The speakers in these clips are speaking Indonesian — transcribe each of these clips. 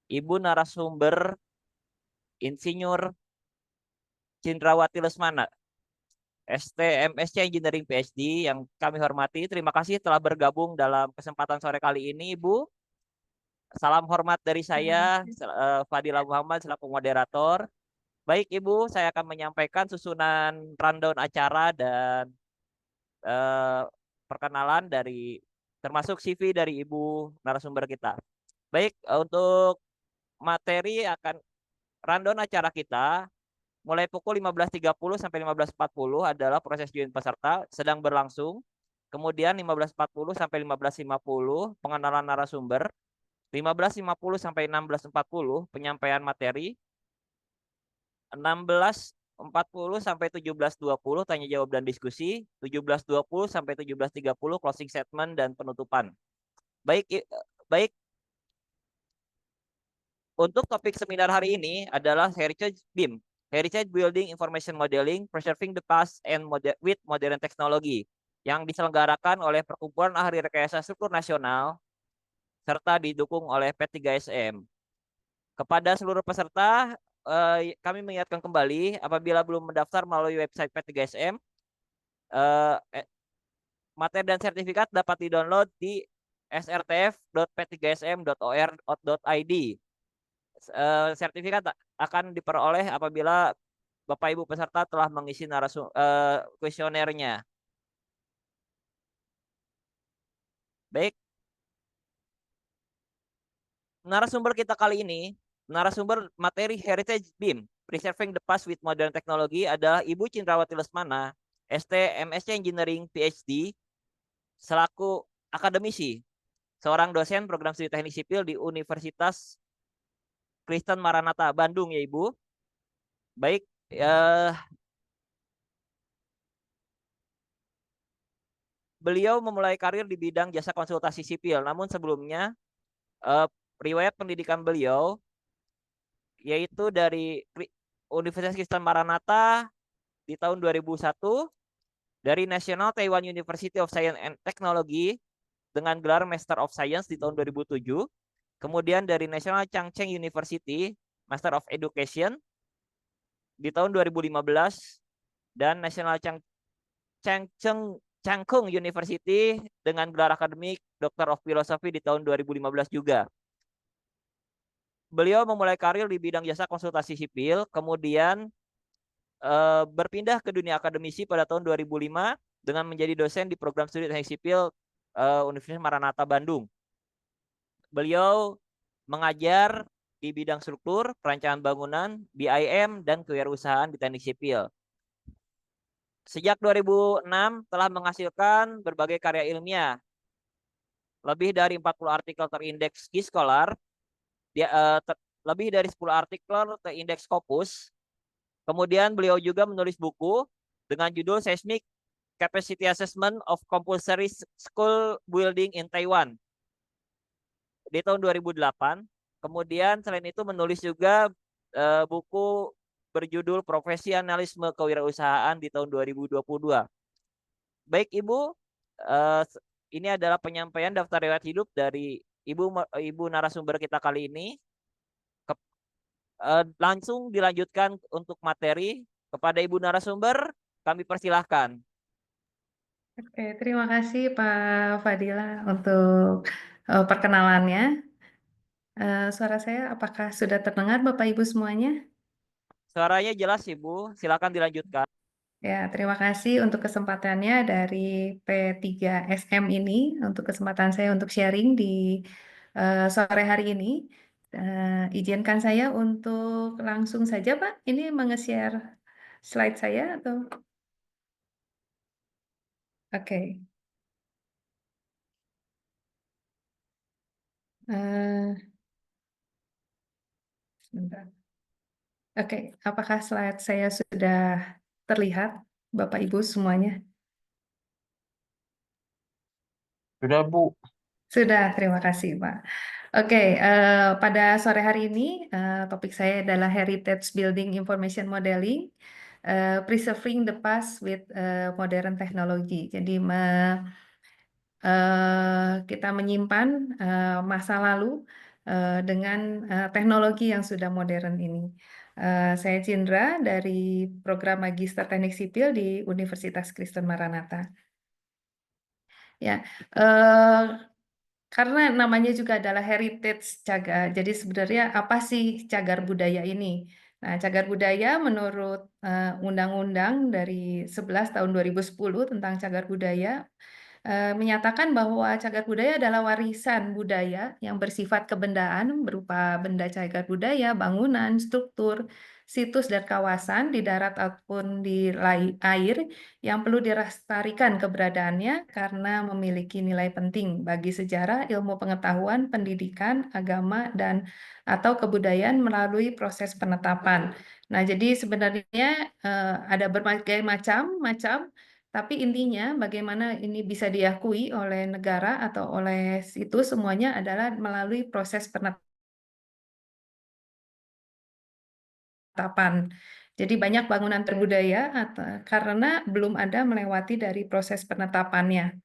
Ibu narasumber Insinyur Cindrawati Lesmana, STMSC Engineering PhD yang kami hormati. Terima kasih telah bergabung dalam kesempatan sore kali ini, Ibu. Salam hormat dari saya, Fadila Muhammad selaku moderator. Baik, Ibu, saya akan menyampaikan susunan rundown acara dan eh, perkenalan dari termasuk CV dari Ibu narasumber kita. Baik, untuk materi akan rundown acara kita mulai pukul 15.30 sampai 15.40 adalah proses join peserta sedang berlangsung. Kemudian 15.40 sampai 15.50 pengenalan narasumber. 15.50 sampai 16.40 penyampaian materi. 16.40 sampai 17.20 tanya jawab dan diskusi. 17.20 sampai 17.30 closing statement dan penutupan. Baik, baik. Untuk topik seminar hari ini adalah Heritage BIM, Heritage Building Information Modeling, Preserving the Past and with Modern Technology, yang diselenggarakan oleh Perkumpulan Ahli Rekayasa Struktur Nasional serta didukung oleh P3SM. Kepada seluruh peserta, kami mengingatkan kembali apabila belum mendaftar melalui website P3SM, materi dan sertifikat dapat di-download di srtf.p3sm.or.id. Sertifikat akan diperoleh apabila Bapak Ibu peserta telah mengisi kuesionernya. Baik, narasumber kita kali ini, narasumber materi Heritage BIM, Preserving the Past with Modern Technology adalah Ibu Cindrawati Lesmana, ST MSc Engineering PhD, selaku akademisi, seorang dosen program studi teknik sipil di Universitas Kristen Maranatha Bandung ya Ibu. Baik, beliau memulai karir di bidang jasa konsultasi sipil. Namun sebelumnya riwayat pendidikan beliau yaitu dari Universitas Kristen Maranatha di tahun 2001, dari National Taiwan University of Science and Technology dengan gelar Master of Science di tahun 2007, kemudian dari National Changcheng University Master of Education di tahun 2015 dan National Changcheng University dengan gelar akademik Doctor of Philosophy di tahun 2015 juga. Beliau memulai karir di bidang jasa konsultasi sipil, kemudian berpindah ke dunia akademisi pada tahun 2005 dengan menjadi dosen di program studi teknik sipil Universitas Maranatha Bandung. Beliau mengajar di bidang struktur, perancangan bangunan, BIM, dan kewirausahaan di teknik sipil. Sejak 2006 telah menghasilkan berbagai karya ilmiah. Lebih dari 40 artikel terindeks Key Scholar, lebih dari 10 artikel terindeks Scopus. Kemudian beliau juga menulis buku dengan judul Seismic Capacity Assessment of Compulsory School Building in Taiwan di tahun 2008. Kemudian selain itu menulis juga buku berjudul Profesionalisme Kewirausahaan di tahun 2022. Baik Ibu, ini adalah penyampaian daftar riwayat hidup dari Ibu narasumber kita kali ini. Langsung dilanjutkan untuk materi. Kepada Ibu narasumber, kami persilahkan. Oke, terima kasih Pak Fadila untuk perkenalannya. Suara saya apakah sudah terdengar Bapak Ibu semuanya? Suaranya jelas Ibu, silakan dilanjutkan. Ya, terima kasih untuk kesempatannya dari P3SM ini, untuk kesempatan saya untuk sharing di sore hari ini. Izinkan saya untuk langsung saja Pak, ini menge-share slide saya atau? Oke. Sebentar. Oke, apakah slide saya sudah terlihat, Bapak Ibu semuanya? Sudah, Bu. Sudah, terima kasih, Pak. Oke, pada sore hari ini topik saya adalah Heritage Building Information Modeling, Preserving the Past with Modern Technology. Jadi kita menyimpan masa lalu dengan teknologi yang sudah modern ini. Saya Cindra dari program Magister Teknik Sipil di Universitas Kristen Maranatha. Ya, karena namanya juga adalah heritage cagar. Jadi sebenarnya apa sih cagar budaya ini? Nah, cagar budaya menurut Undang-Undang dari 11 tahun 2010 tentang cagar budaya menyatakan bahwa cagar budaya adalah warisan budaya yang bersifat kebendaan berupa benda cagar budaya, bangunan, struktur, situs dan kawasan di darat ataupun di air yang perlu dilestarikan keberadaannya karena memiliki nilai penting bagi sejarah, ilmu pengetahuan, pendidikan, agama, dan atau kebudayaan melalui proses penetapan. Nah, jadi sebenarnya ada berbagai macam, tapi intinya bagaimana ini bisa diakui oleh negara atau oleh situs semuanya adalah melalui proses penetapan. Jadi banyak bangunan berbudaya karena belum ada melewati dari proses penetapannya.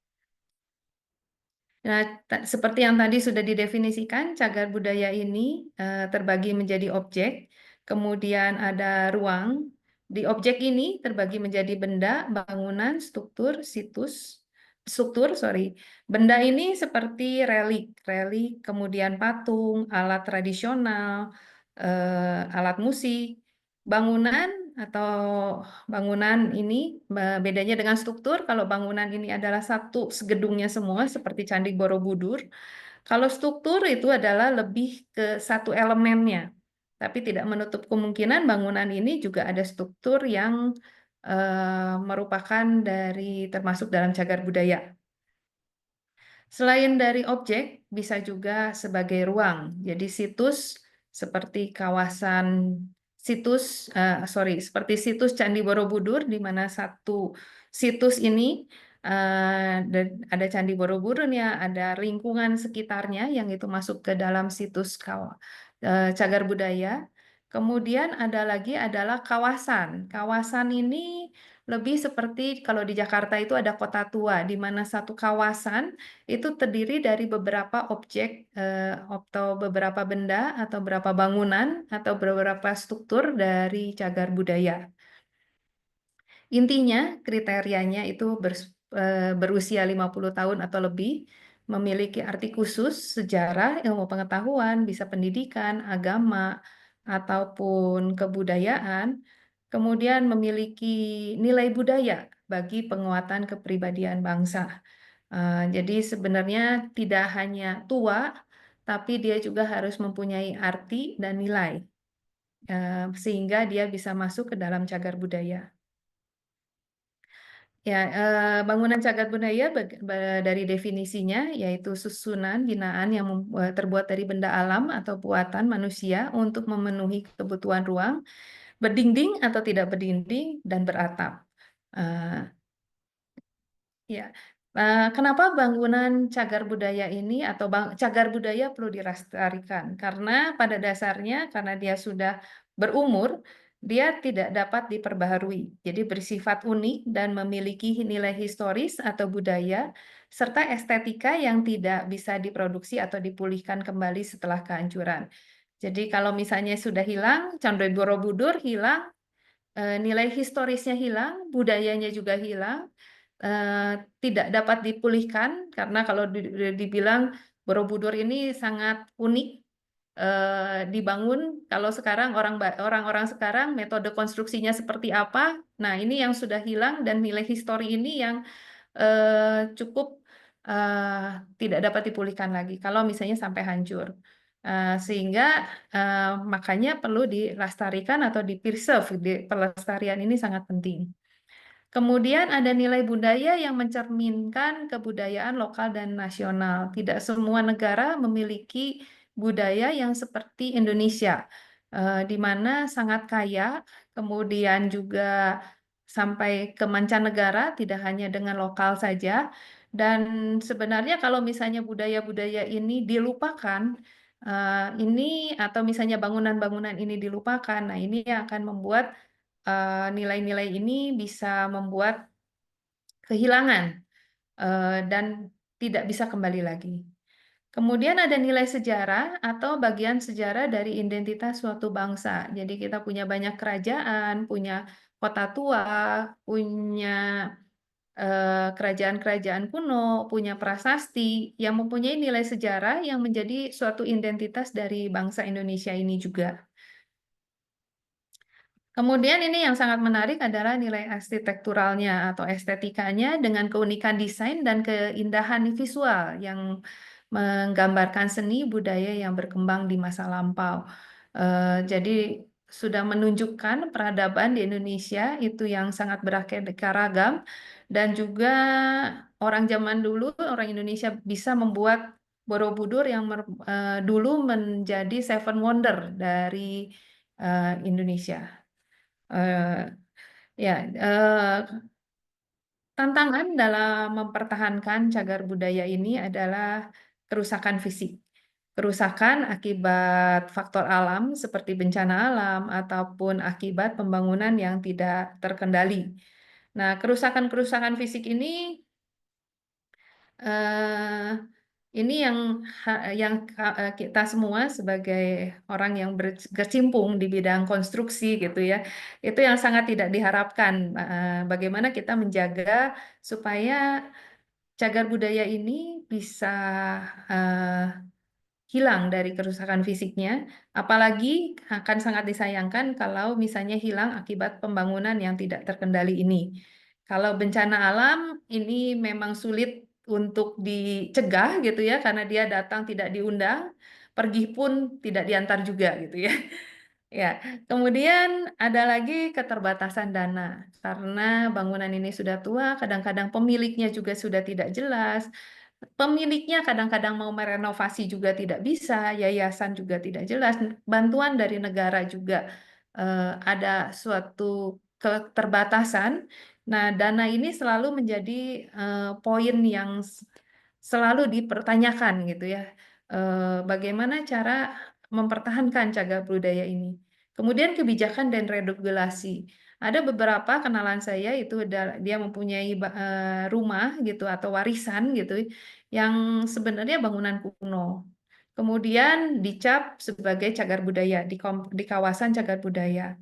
Nah, seperti yang tadi sudah didefinisikan, cagar budaya ini terbagi menjadi objek, kemudian ada ruang. Di objek ini terbagi menjadi benda, bangunan, struktur, sorry. Benda ini seperti relik, kemudian patung, alat tradisional, alat musik. Bangunan atau bangunan ini bedanya dengan struktur, kalau bangunan ini adalah satu gedungnya semua seperti Candi Borobudur. Kalau struktur itu adalah lebih ke satu elemennya, tapi tidak menutup kemungkinan bangunan ini juga ada struktur yang merupakan termasuk dalam cagar budaya. Selain dari objek, bisa juga sebagai ruang. Jadi situs seperti seperti situs Candi Borobudur, di mana satu situs ini ada Candi Borobudurnya, ada lingkungan sekitarnya yang itu masuk ke dalam situs cagar budaya. Kemudian ada lagi adalah kawasan. Kawasan ini lebih seperti kalau di Jakarta itu ada kota tua, di mana satu kawasan itu terdiri dari beberapa objek atau beberapa benda atau beberapa bangunan atau beberapa struktur dari cagar budaya. Intinya kriterianya itu berusia 50 tahun atau lebih, memiliki arti khusus, sejarah, ilmu pengetahuan, bisa pendidikan, agama, ataupun kebudayaan, kemudian memiliki nilai budaya bagi penguatan kepribadian bangsa. Jadi sebenarnya tidak hanya tua, tapi dia juga harus mempunyai arti dan nilai, sehingga dia bisa masuk ke dalam cagar budaya. Ya, bangunan cagar budaya dari definisinya yaitu susunan binaan yang terbuat dari benda alam atau buatan manusia untuk memenuhi kebutuhan ruang, berdinding atau tidak berdinding, dan beratap. Ya, kenapa bangunan cagar budaya ini atau cagar budaya perlu dilestarikan? Karena pada dasarnya karena dia sudah berumur, dia tidak dapat diperbaharui. Jadi bersifat unik dan memiliki nilai historis atau budaya serta estetika yang tidak bisa diproduksi atau dipulihkan kembali setelah kehancuran. Jadi kalau misalnya sudah hilang, Candi Borobudur hilang, nilai historisnya hilang, budayanya juga hilang, tidak dapat dipulihkan karena kalau dibilang Borobudur ini sangat unik dibangun. Kalau sekarang orang-orang sekarang metode konstruksinya seperti apa? Nah, ini yang sudah hilang dan nilai histori ini yang cukup tidak dapat dipulihkan lagi kalau misalnya sampai hancur. Sehingga makanya perlu dilestarikan atau di-preserve. Pelestarian ini sangat penting. Kemudian ada nilai budaya yang mencerminkan kebudayaan lokal dan nasional. Tidak semua negara memiliki budaya yang seperti Indonesia, di mana sangat kaya, kemudian juga sampai ke mancanegara, tidak hanya dengan lokal saja. Dan sebenarnya kalau misalnya budaya-budaya ini dilupakan, ini atau misalnya bangunan-bangunan ini dilupakan, nah ini akan membuat nilai-nilai ini bisa membuat kehilangan dan tidak bisa kembali lagi. Kemudian ada nilai sejarah atau bagian sejarah dari identitas suatu bangsa. Jadi kita punya banyak kerajaan, punya kota tua, punya kerajaan-kerajaan kuno, punya prasasti yang mempunyai nilai sejarah yang menjadi suatu identitas dari bangsa Indonesia ini juga. Kemudian ini yang sangat menarik adalah nilai arsitekturalnya atau estetikanya dengan keunikan desain dan keindahan visual yang menggambarkan seni budaya yang berkembang di masa lampau. Jadi sudah menunjukkan peradaban di Indonesia itu yang sangat beraneka ragam dan juga orang zaman dulu, orang Indonesia bisa membuat Borobudur yang dulu menjadi Seven Wonder dari Indonesia. Eh, ya, tantangan dalam mempertahankan cagar budaya ini adalah kerusakan fisik. Kerusakan akibat faktor alam seperti bencana alam ataupun akibat pembangunan yang tidak terkendali. Nah, kerusakan-kerusakan fisik eh, ini yang kita semua sebagai orang yang berkecimpung di bidang konstruksi gitu ya, itu yang sangat tidak diharapkan. Bagaimana kita menjaga supaya cagar budaya ini bisa eh, hilang dari kerusakan fisiknya, apalagi akan sangat disayangkan kalau misalnya hilang akibat pembangunan yang tidak terkendali ini. Kalau bencana alam ini memang sulit untuk dicegah gitu ya, karena dia datang tidak diundang, pergi pun tidak diantar juga gitu ya. Ya, kemudian ada lagi keterbatasan dana karena bangunan ini sudah tua, kadang-kadang pemiliknya juga sudah tidak jelas. Pemiliknya kadang-kadang mau merenovasi juga tidak bisa, yayasan juga tidak jelas, bantuan dari negara juga ada suatu keterbatasan. Nah, dana ini selalu menjadi poin yang selalu dipertanyakan gitu ya. Bagaimana cara mempertahankan cagar budaya ini? Kemudian kebijakan dan regulasi. Ada beberapa kenalan saya itu dia mempunyai rumah gitu atau warisan gitu yang sebenarnya bangunan kuno. Kemudian dicap sebagai cagar budaya di kawasan cagar budaya.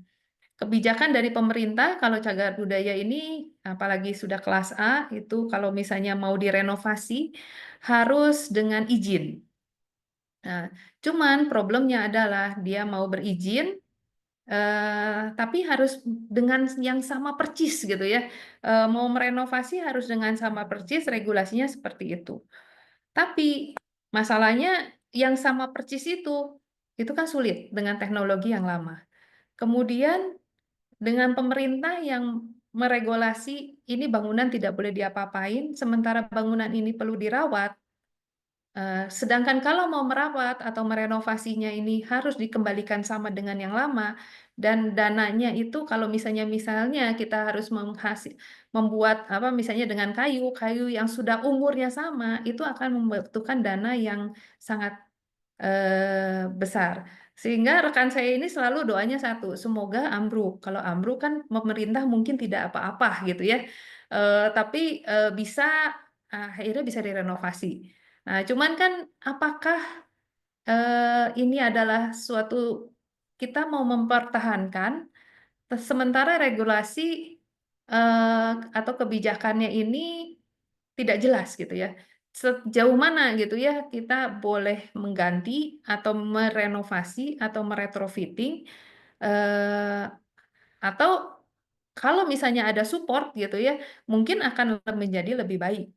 Kebijakan dari pemerintah kalau cagar budaya ini apalagi sudah kelas A itu kalau misalnya mau direnovasi harus dengan izin. Nah, cuman problemnya adalah dia mau berizin tapi harus dengan yang sama persis gitu ya. Mau merenovasi harus dengan sama persis, regulasinya seperti itu. Tapi masalahnya yang sama persis itu kan sulit dengan teknologi yang lama. Kemudian dengan pemerintah yang meregulasi ini bangunan tidak boleh diapa-apain, sementara bangunan ini perlu dirawat. Sedangkan kalau mau merawat atau merenovasinya ini harus dikembalikan sama dengan yang lama dan dananya itu kalau misalnya kita harus membuat apa misalnya dengan kayu yang sudah umurnya sama itu akan membutuhkan dana yang sangat besar. Sehingga rekan saya ini selalu doanya satu, semoga ambruk. Kalau ambruk kan pemerintah mungkin tidak apa-apa gitu ya. Tapi bisa akhirnya bisa direnovasi. Nah, cuman kan apakah ini adalah suatu kita mau mempertahankan sementara regulasi atau kebijakannya ini tidak jelas gitu ya. Sejauh mana gitu ya kita boleh mengganti atau merenovasi atau meretrofitting eh, atau kalau misalnya ada support gitu ya, mungkin akan menjadi lebih baik.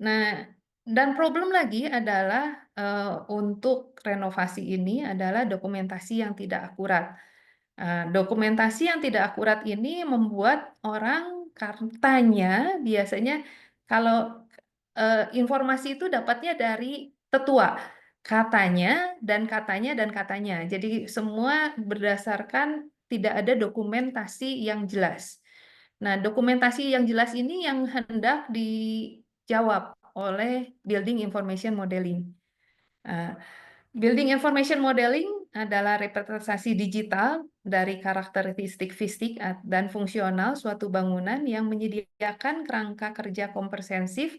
Nah, dan problem lagi adalah untuk renovasi ini adalah dokumentasi yang tidak akurat. Dokumentasi yang tidak akurat ini membuat orang katanya biasanya kalau informasi itu dapatnya dari tetua. Katanya dan katanya dan katanya. Jadi semua berdasarkan tidak ada dokumentasi yang jelas. Nah, dokumentasi yang jelas ini yang hendak dijawab oleh Building Information Modeling. Nah, Building Information Modeling adalah representasi digital dari karakteristik fisik dan fungsional suatu bangunan yang menyediakan kerangka kerja komprehensif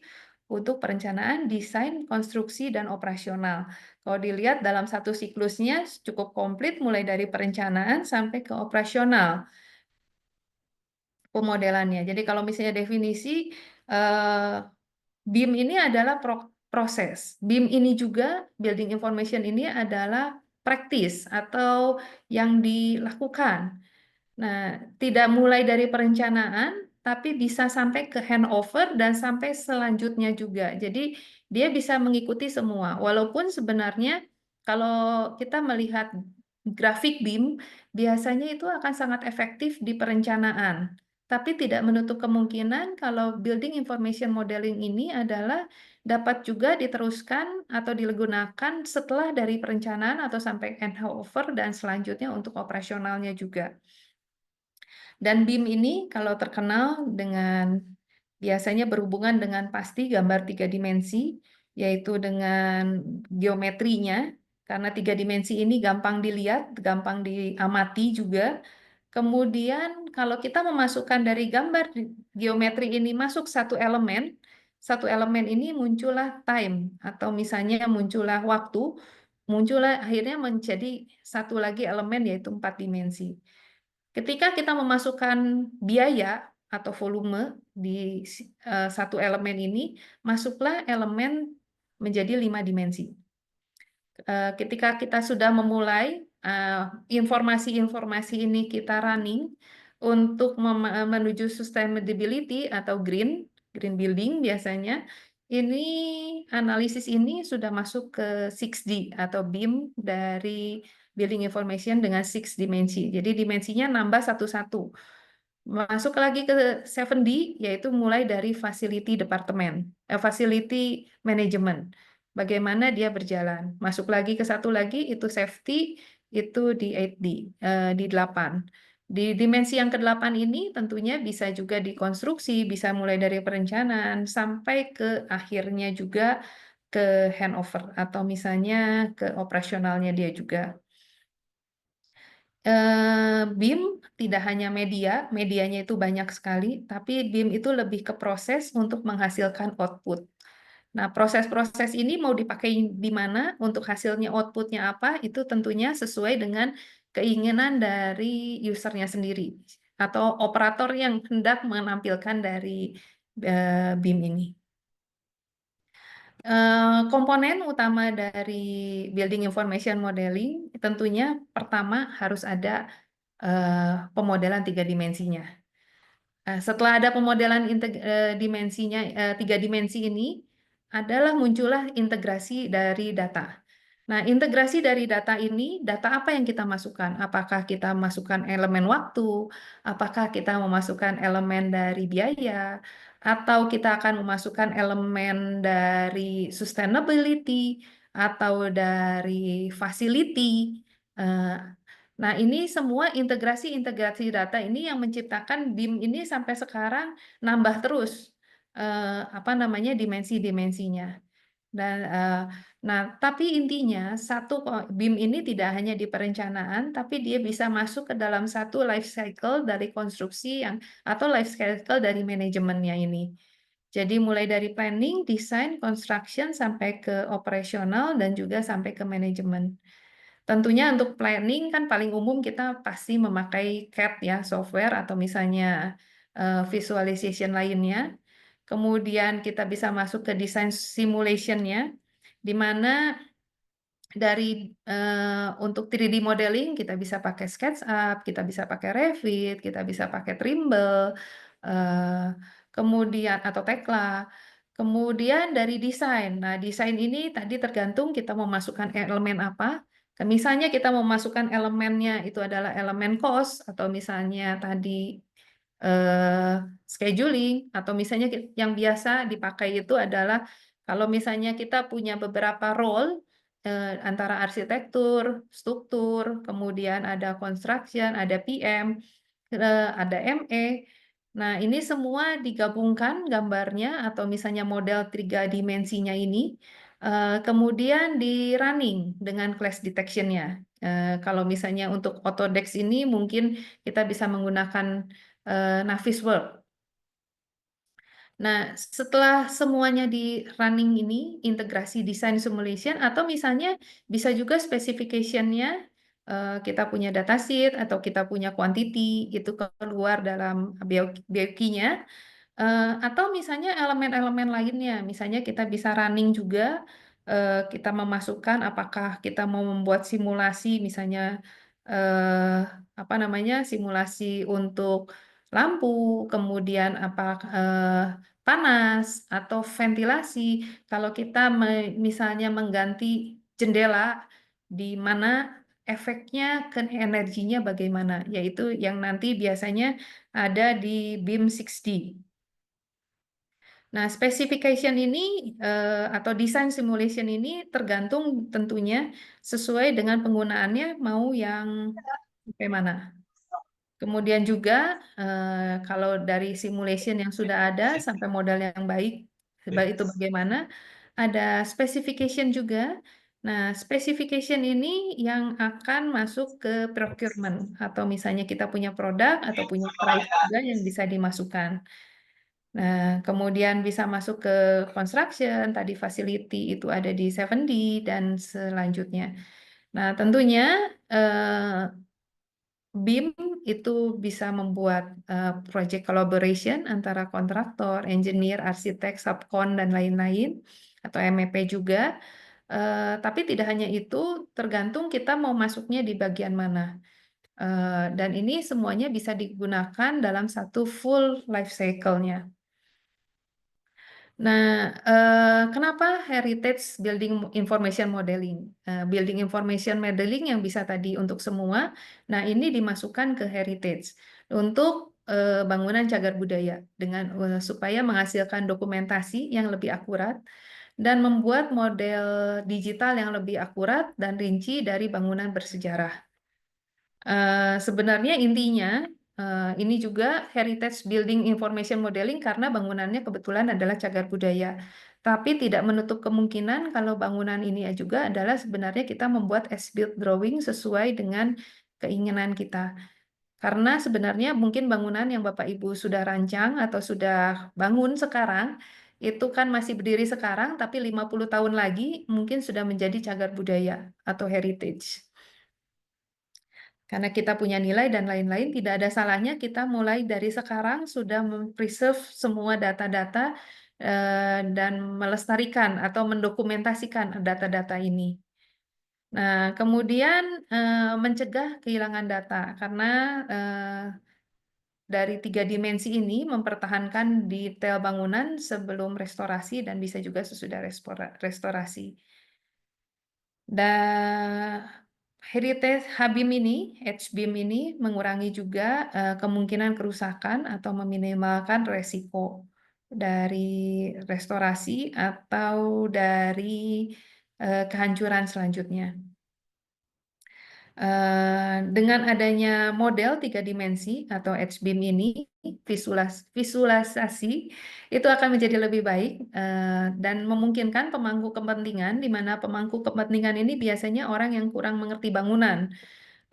untuk perencanaan, desain, konstruksi, dan operasional. Kalau dilihat dalam satu siklusnya cukup komplit mulai dari perencanaan sampai ke operasional pemodelannya. Jadi kalau misalnya definisi BIM ini adalah proses. BIM ini juga, Building Information ini adalah praktis atau yang dilakukan. Nah, tidak mulai dari perencanaan, tapi bisa sampai ke handover dan sampai selanjutnya juga. Jadi dia bisa mengikuti semua. Walaupun sebenarnya kalau kita melihat grafik BIM, biasanya itu akan sangat efektif di perencanaan. Tapi tidak menutup kemungkinan kalau Building Information Modeling ini adalah dapat juga diteruskan atau digunakan setelah dari perencanaan atau sampai handover dan selanjutnya untuk operasionalnya juga. Dan BIM ini kalau terkenal dengan biasanya berhubungan dengan pasti gambar 3 dimensi, yaitu dengan geometrinya, karena 3 dimensi ini gampang dilihat, gampang diamati juga. Kemudian kalau kita memasukkan dari gambar geometri ini masuk satu elemen ini muncullah time, atau misalnya muncullah waktu, muncullah akhirnya menjadi satu lagi elemen yaitu 4 dimensi. Ketika kita memasukkan biaya atau volume di satu elemen ini, masuklah elemen menjadi 5 dimensi. Ketika kita sudah memulai informasi-informasi ini kita running untuk menuju sustainability atau green building biasanya, ini analisis ini sudah masuk ke 6D atau BIM dari Building Information dengan 6 dimensi. Jadi dimensinya nambah satu-satu. Masuk lagi ke 7D, yaitu mulai dari facility facility management. Bagaimana dia berjalan. Masuk lagi ke satu lagi, itu safety, itu di 8D, di 8. Di dimensi yang ke-8 ini tentunya bisa juga dikonstruksi, bisa mulai dari perencanaan, sampai ke akhirnya juga ke handover, atau misalnya ke operasionalnya dia juga. BIM tidak hanya medianya itu banyak sekali, tapi BIM itu lebih ke proses untuk menghasilkan output. Nah, proses-proses ini mau dipakai di mana, untuk hasilnya outputnya apa, itu tentunya sesuai dengan keinginan dari usernya sendiri, atau operator yang hendak menampilkan dari BIM ini. Komponen utama dari Building Information Modeling tentunya pertama harus ada pemodelan 3 dimensinya. Setelah ada pemodelan dimensinya 3 dimensi ini, adalah muncullah integrasi dari data. Nah, integrasi dari data ini, data apa yang kita masukkan? Apakah kita masukkan elemen waktu? Apakah kita memasukkan elemen dari biaya? Atau kita akan memasukkan elemen dari sustainability? Atau dari facility? Eh, Nah, ini semua integrasi data ini yang menciptakan BIM ini sampai sekarang nambah terus apa namanya dimensi-dimensinya. Dan nah, tapi intinya BIM ini tidak hanya di perencanaan, tapi dia bisa masuk ke dalam satu life cycle dari konstruksi atau life cycle dari manajemennya ini. Jadi mulai dari planning, desain, construction sampai ke operasional dan juga sampai ke manajemen. Tentunya untuk planning kan paling umum kita pasti memakai CAD ya, software atau misalnya visualization lainnya. Kemudian kita bisa masuk ke design simulation-nya, di mana dari untuk 3D modeling kita bisa pakai SketchUp, kita bisa pakai Revit, kita bisa pakai Trimble, kemudian atau Tekla. Kemudian dari desain. Nah, desain ini tadi tergantung kita mau masukkan elemen apa. Misalnya kita mau masukkan elemennya itu adalah elemen cost, atau misalnya tadi scheduling, atau misalnya yang biasa dipakai itu adalah kalau misalnya kita punya beberapa role antara arsitektur, struktur, kemudian ada construction, ada PM, ada ME. Nah, ini semua digabungkan gambarnya atau misalnya model 3 dimensinya ini, kemudian di running dengan clash detection-nya. Kalau misalnya untuk Autodesk ini mungkin kita bisa menggunakan Navisworks. Nah, setelah semuanya di running ini, integrasi design simulation, atau misalnya bisa juga specification-nya kita punya datasheet atau kita punya quantity, itu keluar dalam BOQ-nya. Atau misalnya elemen-elemen lainnya, misalnya kita bisa running juga, kita memasukkan apakah kita mau membuat simulasi, misalnya eh, apa namanya, simulasi untuk lampu, kemudian panas atau ventilasi. Kalau kita misalnya mengganti jendela, di mana efeknya ke energinya bagaimana, yaitu yang nanti biasanya ada di BIM 6D. Nah, specification ini atau design simulation ini tergantung tentunya sesuai dengan penggunaannya mau yang sampai mana. Kemudian juga kalau dari simulation yang sudah ada sampai modal yang baik, itu bagaimana? Ada specification juga. Nah, specification ini yang akan masuk ke procurement atau misalnya kita punya produk atau punya price juga yang bisa dimasukkan. Nah, kemudian bisa masuk ke construction, tadi facility itu ada di 7D dan selanjutnya. Nah, tentunya BIM itu bisa membuat project collaboration antara kontraktor, engineer, arsitek, subkon, dan lain-lain, atau MEP juga. Tapi tidak hanya itu, tergantung kita mau masuknya di bagian mana. Dan ini semuanya bisa digunakan dalam satu full life cycle-nya. Nah, kenapa Heritage Building Information Modeling? Building Information Modeling yang bisa tadi untuk semua, nah ini dimasukkan ke Heritage untuk bangunan cagar budaya dengan supaya menghasilkan dokumentasi yang lebih akurat dan membuat model digital yang lebih akurat dan rinci dari bangunan bersejarah. Sebenarnya intinya ini juga Heritage Building Information Modeling karena bangunannya kebetulan adalah cagar budaya. Tapi tidak menutup kemungkinan kalau bangunan ini juga adalah sebenarnya kita membuat as-built drawing sesuai dengan keinginan kita. Karena sebenarnya mungkin bangunan yang Bapak Ibu sudah rancang atau sudah bangun sekarang, itu kan masih berdiri sekarang, tapi 50 tahun lagi mungkin sudah menjadi cagar budaya atau heritage. Karena kita punya nilai dan lain-lain, tidak ada salahnya kita mulai dari sekarang sudah mempreserve semua data-data dan melestarikan atau mendokumentasikan data-data ini. Nah, kemudian mencegah kehilangan data karena dari 3 dimensi ini mempertahankan detail bangunan sebelum restorasi dan bisa juga sesudah restorasi. Dan Heritage HBIM ini, HBIM ini mengurangi juga kemungkinan kerusakan atau meminimalkan resiko dari restorasi atau dari kehancuran selanjutnya. Dengan adanya model 3 dimensi atau HBIM ini, visualisasi itu akan menjadi lebih baik dan memungkinkan pemangku kepentingan, di mana pemangku kepentingan ini biasanya orang yang kurang mengerti bangunan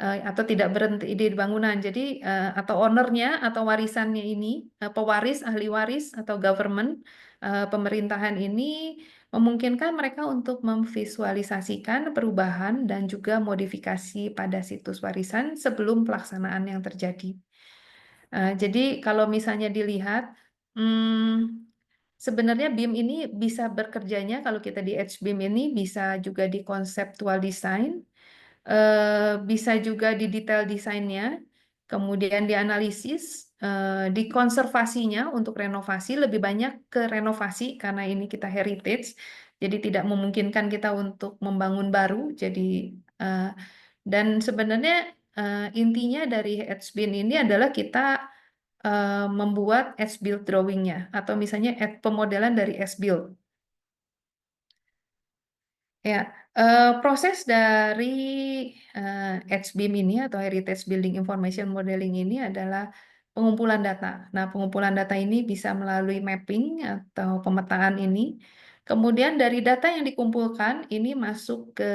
atau tidak berhenti di bangunan. Jadi atau ownernya atau warisannya ini, pewaris, ahli waris atau government, pemerintahan ini memungkinkan mereka untuk memvisualisasikan perubahan dan juga modifikasi pada situs warisan sebelum pelaksanaan yang terjadi. Jadi kalau misalnya dilihat, sebenarnya BIM ini bisa bekerjanya kalau kita di HBIM ini bisa juga di conceptual design, bisa juga di detail desainnya, kemudian dianalisis, di konservasinya untuk renovasi, lebih banyak ke renovasi karena ini kita heritage, jadi tidak memungkinkan kita untuk membangun baru. Jadi dan sebenarnya intinya dari HBIM ini adalah kita membuat as-built drawing-nya atau misalnya pemodelan dari as-built. Ya, proses dari HBIM ini atau Heritage Building Information Modeling ini adalah pengumpulan data. Nah, pengumpulan data ini bisa melalui mapping atau pemetaan ini. Kemudian dari data yang dikumpulkan ini masuk ke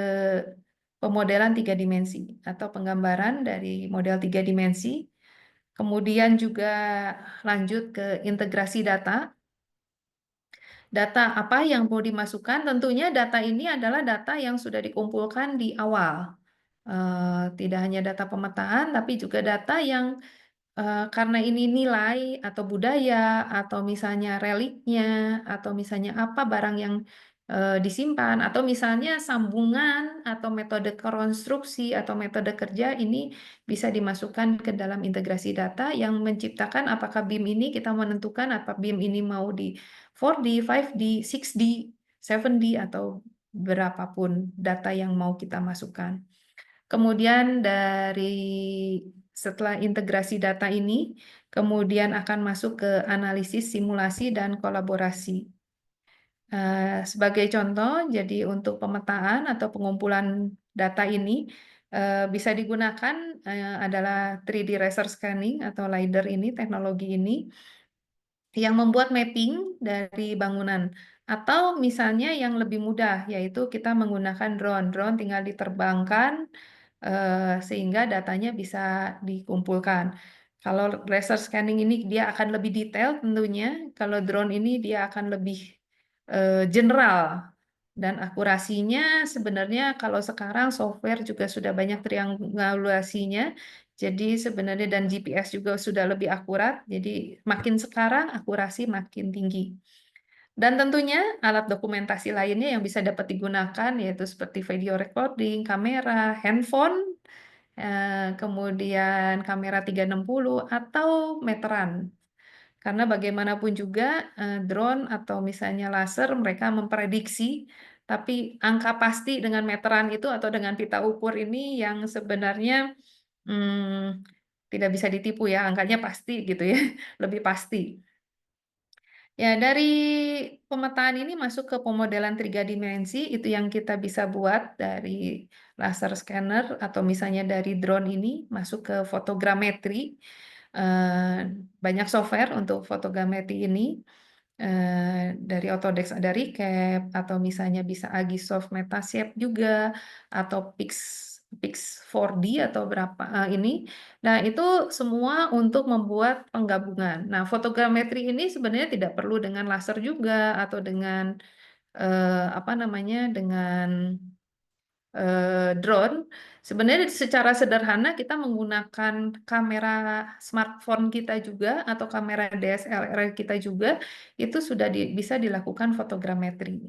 pemodelan 3 dimensi atau penggambaran dari model 3 dimensi. Kemudian juga lanjut ke integrasi data. Data apa yang mau dimasukkan? Tentunya data ini adalah data yang sudah dikumpulkan di awal. Tidak hanya data pemetaan, tapi juga data yang karena ini nilai atau budaya atau misalnya reliknya atau misalnya apa barang yang disimpan atau misalnya sambungan atau metode konstruksi atau metode kerja ini bisa dimasukkan ke dalam integrasi data yang menciptakan apakah BIM ini kita menentukan apa BIM ini mau di 4D, 5D, 6D, 7D atau berapapun data yang mau kita masukkan. Kemudian setelah integrasi data ini, kemudian akan masuk ke analisis, simulasi, dan kolaborasi. Sebagai contoh, jadi untuk pemetaan atau pengumpulan data ini bisa digunakan adalah 3D laser scanning atau LiDAR ini, teknologi ini yang membuat mapping dari bangunan. Atau misalnya yang lebih mudah, yaitu kita menggunakan drone. Drone tinggal diterbangkan sehingga datanya bisa dikumpulkan. Kalau laser scanning ini dia akan lebih detail tentunya, kalau drone ini dia akan lebih general dan akurasinya sebenarnya kalau sekarang software juga sudah banyak triangulasinya, jadi sebenarnya dan GPS juga sudah lebih akurat, jadi makin sekarang akurasi makin tinggi. Dan tentunya alat dokumentasi lainnya yang bisa dapat digunakan yaitu seperti video recording, kamera, handphone, kemudian kamera 360 atau meteran. Karena bagaimanapun juga drone atau misalnya laser mereka memprediksi, tapi angka pasti dengan meteran itu atau dengan pita ukur ini yang sebenarnya tidak bisa ditipu ya, angkanya pasti gitu ya, lebih pasti. Ya, dari pemetaan ini masuk ke pemodelan 3 dimensi, itu yang kita bisa buat dari laser scanner atau misalnya dari drone ini masuk ke fotogrametri. Banyak software untuk fotogrametri ini. Dari Autodesk ada Recap atau misalnya bisa Agisoft Metashape juga atau Pix 4D atau berapa ini. Nah, itu semua untuk membuat penggabungan. Nah, fotogrametri ini sebenarnya tidak perlu dengan laser juga atau dengan apa namanya? Dengan drone. Sebenarnya secara sederhana kita menggunakan kamera smartphone kita juga atau kamera DSLR kita juga itu sudah bisa dilakukan fotogrametri.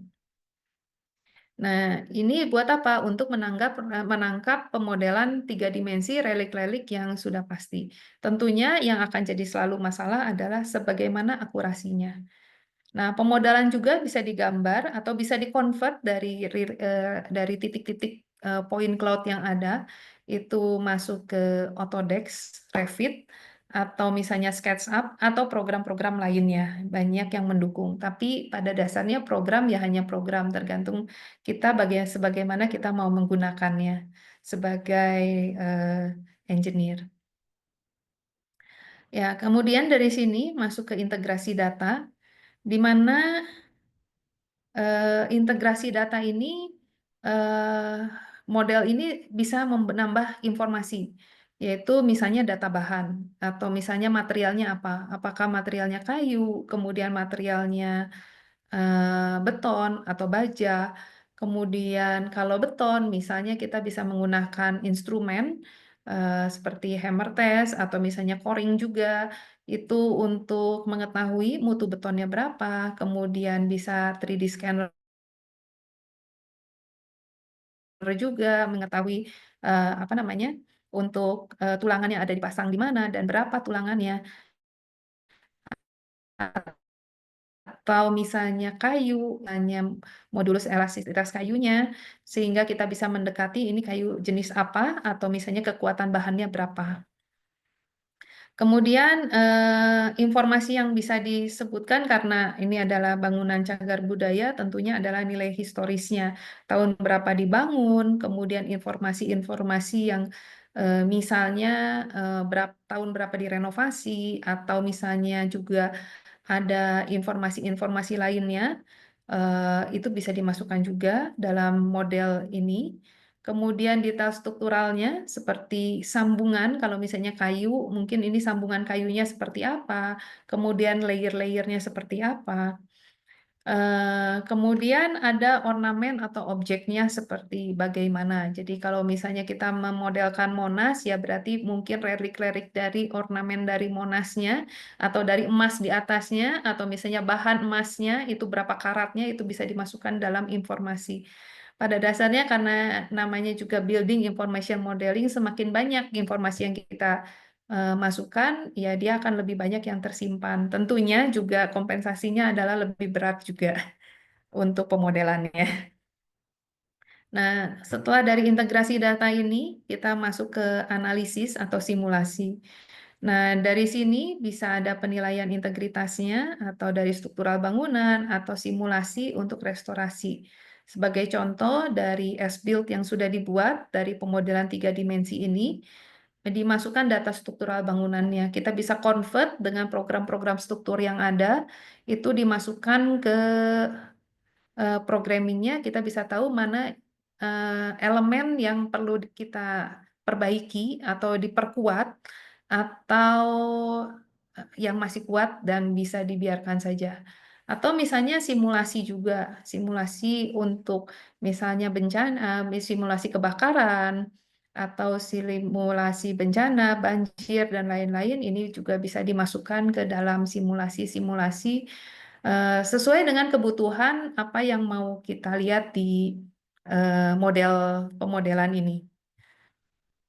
Nah, ini buat apa? Untuk menangkap pemodelan 3 dimensi relik-relik yang sudah pasti. Tentunya yang akan jadi selalu masalah adalah sebagaimana akurasinya. Nah, pemodelan juga bisa digambar atau bisa di-convert dari titik-titik point cloud yang ada, itu masuk ke Autodesk, Revit, atau misalnya SketchUp, atau program-program lainnya. Banyak yang mendukung. Tapi pada dasarnya program ya hanya program, tergantung kita sebagaimana kita mau menggunakannya sebagai engineer. Ya, kemudian dari sini masuk ke integrasi data, di mana integrasi data ini model ini bisa menambah informasi, yaitu misalnya data bahan atau misalnya materialnya apa, apakah materialnya kayu, kemudian materialnya beton atau baja. Kemudian kalau beton, misalnya kita bisa menggunakan instrumen seperti hammer test atau misalnya coring juga itu untuk mengetahui mutu betonnya berapa, kemudian bisa 3D scanner juga mengetahui apa namanya untuk tulangan yang ada dipasang di mana dan berapa tulangannya. Atau misalnya kayu, hanya modulus elastisitas kayunya, sehingga kita bisa mendekati ini kayu jenis apa, atau misalnya kekuatan bahannya berapa. Kemudian informasi yang bisa disebutkan karena ini adalah bangunan cagar budaya, tentunya adalah nilai historisnya, tahun berapa dibangun, kemudian informasi-informasi yang misalnya tahun berapa direnovasi, atau misalnya juga ada informasi-informasi lainnya, itu bisa dimasukkan juga dalam model ini. Kemudian detail strukturalnya seperti sambungan, kalau misalnya kayu, mungkin ini sambungan kayunya seperti apa, kemudian layer-layernya seperti apa. Kemudian ada ornamen atau objeknya seperti bagaimana. Jadi kalau misalnya kita memodelkan Monas, ya berarti mungkin relik-relik dari ornamen dari Monasnya, atau dari emas di atasnya, atau misalnya bahan emasnya, itu berapa karatnya, itu bisa dimasukkan dalam informasi. Pada dasarnya karena namanya juga Building Information Modeling, semakin banyak informasi yang kita masukkan, ya dia akan lebih banyak yang tersimpan. Tentunya juga kompensasinya adalah lebih berat juga untuk pemodelannya. Nah, setelah dari integrasi data ini, kita masuk ke analisis atau simulasi. Nah, dari sini bisa ada penilaian integritasnya atau dari struktural bangunan atau simulasi untuk restorasi. Sebagai contoh dari S-Build yang sudah dibuat dari pemodelan 3 dimensi ini, dimasukkan data struktural bangunannya. Kita bisa convert dengan program-program struktur yang ada, itu dimasukkan ke programmingnya, kita bisa tahu mana elemen yang perlu kita perbaiki atau diperkuat, atau yang masih kuat dan bisa dibiarkan saja. Atau misalnya simulasi juga, simulasi untuk misalnya bencana, simulasi kebakaran, atau simulasi bencana, banjir, dan lain-lain, ini juga bisa dimasukkan ke dalam simulasi-simulasi sesuai dengan kebutuhan apa yang mau kita lihat di model pemodelan ini.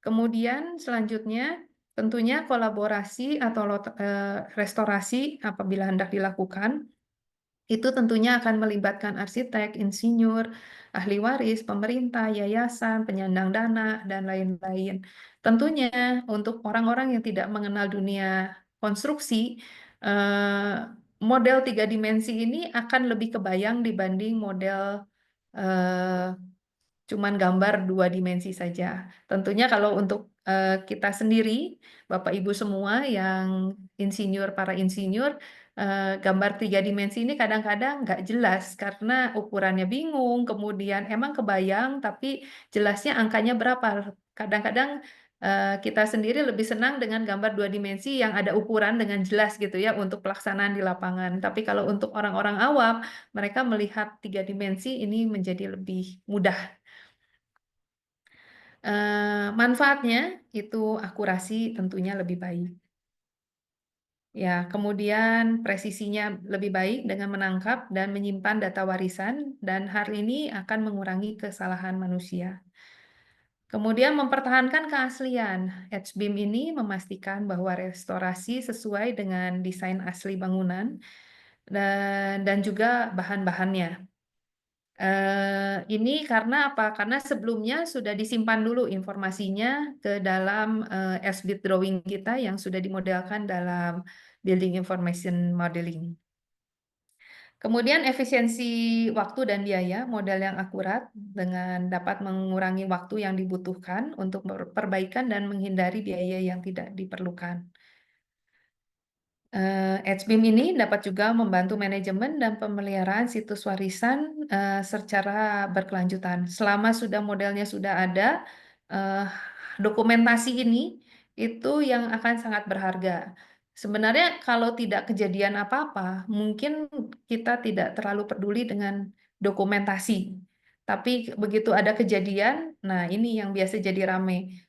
Kemudian selanjutnya tentunya kolaborasi atau restorasi apabila hendak dilakukan, itu tentunya akan melibatkan arsitek, insinyur, ahli waris, pemerintah, yayasan, penyandang dana, dan lain-lain. Tentunya untuk orang-orang yang tidak mengenal dunia konstruksi, model 3 dimensi ini akan lebih kebayang dibanding model eh, cuman gambar 2 dimensi saja. Tentunya kalau untuk kita sendiri, Bapak Ibu semua yang insinyur, para insinyur, gambar 3 dimensi ini kadang-kadang nggak jelas karena ukurannya bingung, kemudian emang kebayang tapi jelasnya angkanya berapa. Kadang-kadang kita sendiri lebih senang dengan gambar 2 dimensi yang ada ukuran dengan jelas gitu ya untuk pelaksanaan di lapangan. Tapi kalau untuk orang-orang awam, mereka melihat 3 dimensi ini menjadi lebih mudah. Manfaatnya itu akurasi tentunya lebih baik. Ya, kemudian presisinya lebih baik dengan menangkap dan menyimpan data warisan, dan hal ini akan mengurangi kesalahan manusia. Kemudian mempertahankan keaslian. Edgebeam ini memastikan bahwa restorasi sesuai dengan desain asli bangunan dan juga bahan-bahannya. Ini karena apa? Karena sebelumnya sudah disimpan dulu informasinya ke dalam S-Bit drawing kita yang sudah dimodelkan dalam Building Information Modeling. Kemudian efisiensi waktu dan biaya, model yang akurat dengan dapat mengurangi waktu yang dibutuhkan untuk perbaikan dan menghindari biaya yang tidak diperlukan. Edgebeam ini dapat juga membantu manajemen dan pemeliharaan situs warisan secara berkelanjutan. Selama sudah modelnya sudah ada, dokumentasi ini itu yang akan sangat berharga. Sebenarnya kalau tidak kejadian apa-apa, mungkin kita tidak terlalu peduli dengan dokumentasi. Tapi begitu ada kejadian, nah ini yang biasa jadi rame.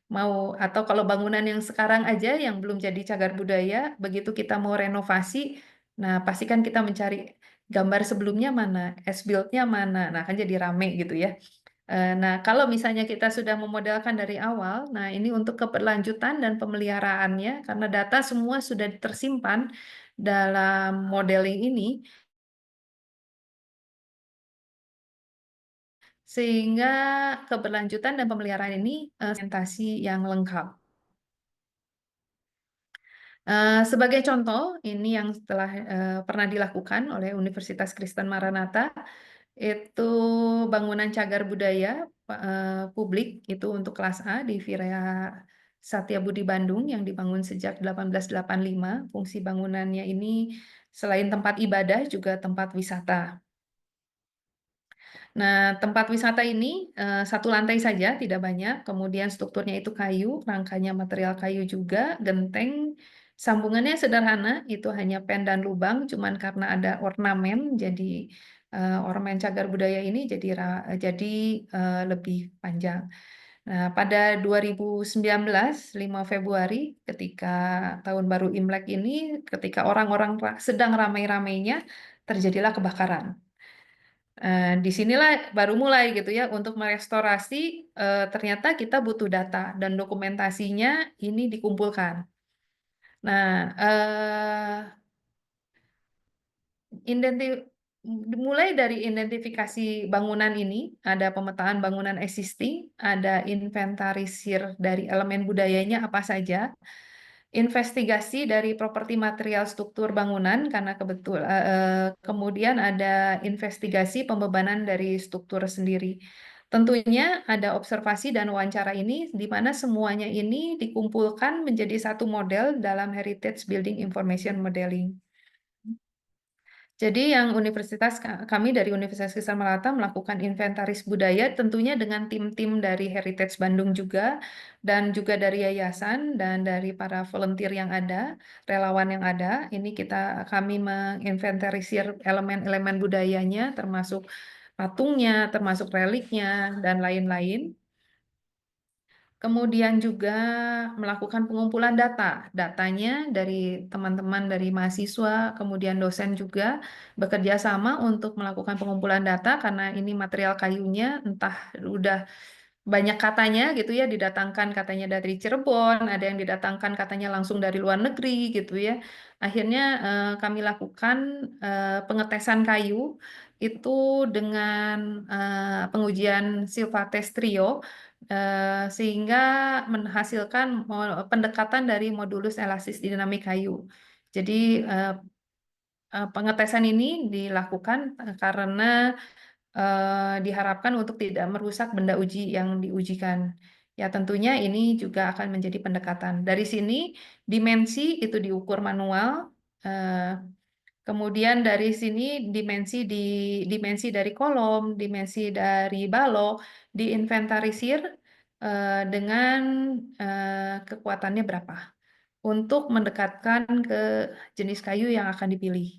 Atau kalau bangunan yang sekarang aja yang belum jadi cagar budaya, begitu kita mau renovasi, nah pasti kan kita mencari gambar sebelumnya mana, S-Build-nya mana, nah kan jadi rame gitu ya. Nah, kalau misalnya kita sudah memodelkan dari awal, nah ini untuk keberlanjutan dan pemeliharaannya, karena data semua sudah tersimpan dalam modeling ini, sehingga keberlanjutan dan pemeliharaan ini presentasi yang lengkap. Sebagai contoh, ini yang telah pernah dilakukan oleh Universitas Kristen Maranatha, itu bangunan cagar budaya publik itu untuk kelas A di Vira Satya Budi Bandung yang dibangun sejak 1885. Fungsi bangunannya ini selain tempat ibadah juga tempat wisata. Nah, tempat wisata ini satu lantai saja, tidak banyak. Kemudian strukturnya itu kayu, rangkanya material kayu juga, genteng. Sambungannya sederhana, itu hanya pen dan lubang, cuman karena ada ornamen, jadi ornamen cagar budaya ini jadi lebih panjang. Nah, pada 2019, 5 Februari, ketika tahun baru Imlek ini, ketika orang-orang sedang ramai-ramainya, terjadilah kebakaran. Disinilah baru mulai gitu ya untuk merestorasi. Ternyata kita butuh data dan dokumentasinya ini dikumpulkan. Nah, mulai dari identifikasi bangunan ini, ada pemetaan bangunan existing, ada inventarisir dari elemen budayanya apa saja, investigasi dari properti material struktur bangunan karena kemudian ada investigasi pembebanan dari struktur sendiri. Tentunya ada observasi dan wawancara ini di mana semuanya ini dikumpulkan menjadi satu model dalam Heritage Building Information Modeling. Jadi yang kami dari Universitas Kristal Melata melakukan inventaris budaya tentunya dengan tim-tim dari Heritage Bandung juga dan juga dari yayasan dan dari para volunteer yang ada, relawan yang ada. Ini kami menginventarisir elemen-elemen budayanya termasuk patungnya, termasuk reliknya dan lain-lain. Kemudian juga melakukan pengumpulan data. Datanya dari teman-teman dari mahasiswa, kemudian dosen juga bekerja sama untuk melakukan pengumpulan data karena ini material kayunya entah udah banyak katanya gitu ya, didatangkan katanya dari Cirebon, ada yang didatangkan katanya langsung dari luar negeri gitu ya. Akhirnya kami lakukan pengetesan kayu itu dengan pengujian Silvates Trio sehingga menghasilkan pendekatan dari modulus elastis dinamik kayu. Jadi pengetesan ini dilakukan karena diharapkan untuk tidak merusak benda uji yang diujikan. Ya tentunya ini juga akan menjadi pendekatan. Dari sini dimensi itu diukur manual. Kemudian dari sini dimensi dari kolom, dimensi dari balok diinventarisir dengan kekuatannya berapa untuk mendekatkan ke jenis kayu yang akan dipilih.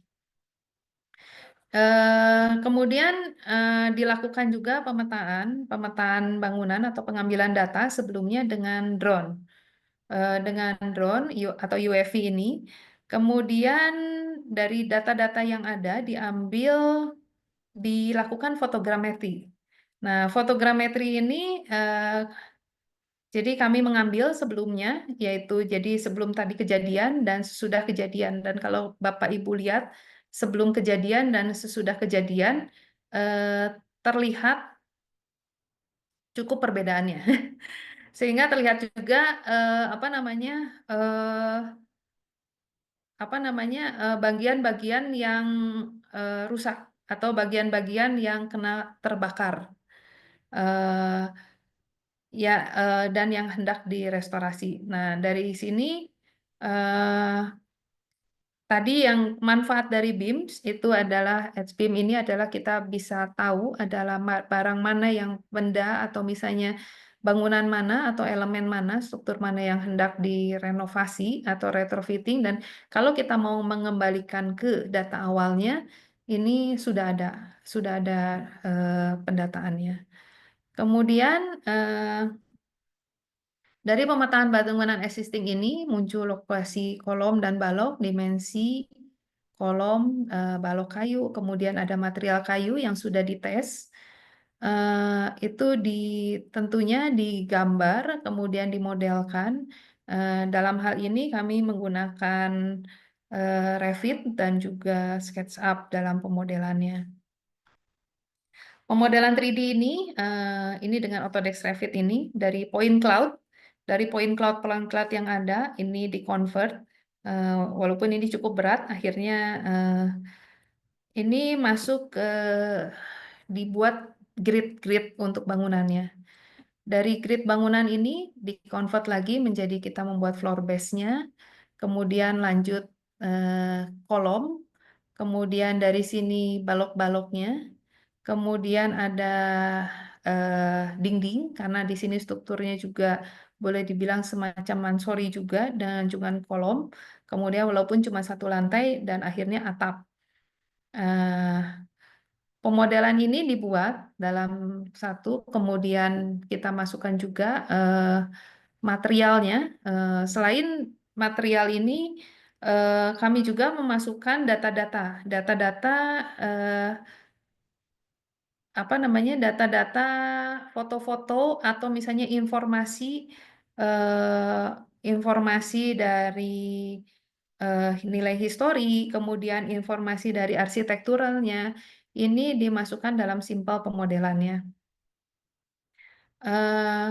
Kemudian dilakukan juga pemetaan bangunan atau pengambilan data sebelumnya dengan drone. Dengan drone atau UAV ini. Kemudian dari data-data yang ada dilakukan fotogrametri. Nah, fotogrametri ini jadi kami mengambil sebelumnya, yaitu jadi sebelum tadi kejadian dan sesudah kejadian. Dan kalau Bapak Ibu lihat, sebelum kejadian dan sesudah kejadian, terlihat cukup perbedaannya. Sehingga terlihat juga bagian-bagian yang rusak atau bagian-bagian yang kena terbakar. Dan yang hendak direstorasi. Nah, dari sini tadi yang manfaat dari BIMS itu adalah HBIM ini adalah kita bisa tahu adalah barang mana yang benda atau misalnya bangunan mana atau elemen mana, struktur mana yang hendak direnovasi atau retrofitting dan kalau kita mau mengembalikan ke data awalnya ini sudah ada pendataannya. Kemudian dari pemetaan bangunan existing ini muncul lokasi kolom dan balok, dimensi kolom, balok kayu, kemudian ada material kayu yang sudah dites. Itu tentunya digambar, kemudian dimodelkan. Dalam hal ini kami menggunakan Revit dan juga SketchUp dalam pemodelannya. Pemodelan 3D ini dengan Autodesk Revit ini dari point cloud yang ada ini di-convert walaupun ini cukup berat akhirnya ini dibuat grid-grid untuk bangunannya. Dari grid bangunan ini di-convert lagi menjadi kita membuat floor base-nya, kemudian lanjut kolom, kemudian dari sini balok-baloknya, kemudian ada dinding karena di sini strukturnya juga boleh dibilang semacam mansori juga dan juga kolom. Kemudian walaupun cuma satu lantai dan akhirnya atap. pemodelan ini dibuat dalam satu, kemudian kita masukkan juga materialnya. Selain material ini, kami juga memasukkan data-data, apa namanya, data-data foto-foto atau misalnya informasi dari nilai histori, kemudian informasi dari arsitekturalnya, ini dimasukkan dalam simpel pemodelannya. Eh,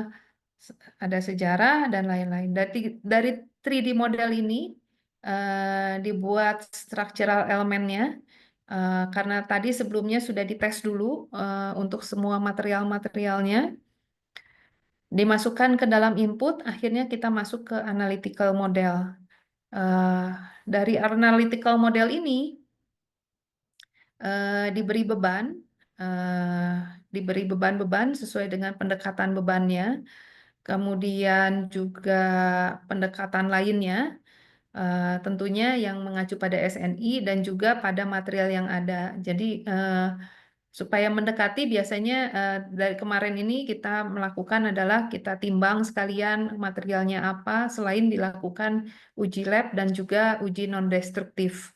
ada sejarah dan lain-lain. Dari 3D model ini dibuat structural elemennya, karena tadi sebelumnya sudah dites dulu untuk semua material-materialnya, dimasukkan ke dalam input, akhirnya kita masuk ke analytical model. Dari analytical model ini diberi beban sesuai dengan pendekatan bebannya, kemudian juga pendekatan lainnya, tentunya yang mengacu pada SNI dan juga pada material yang ada. Jadi supaya mendekati, biasanya dari kemarin ini kita melakukan adalah kita timbang sekalian materialnya apa, selain dilakukan uji lab dan juga uji non-destruktif.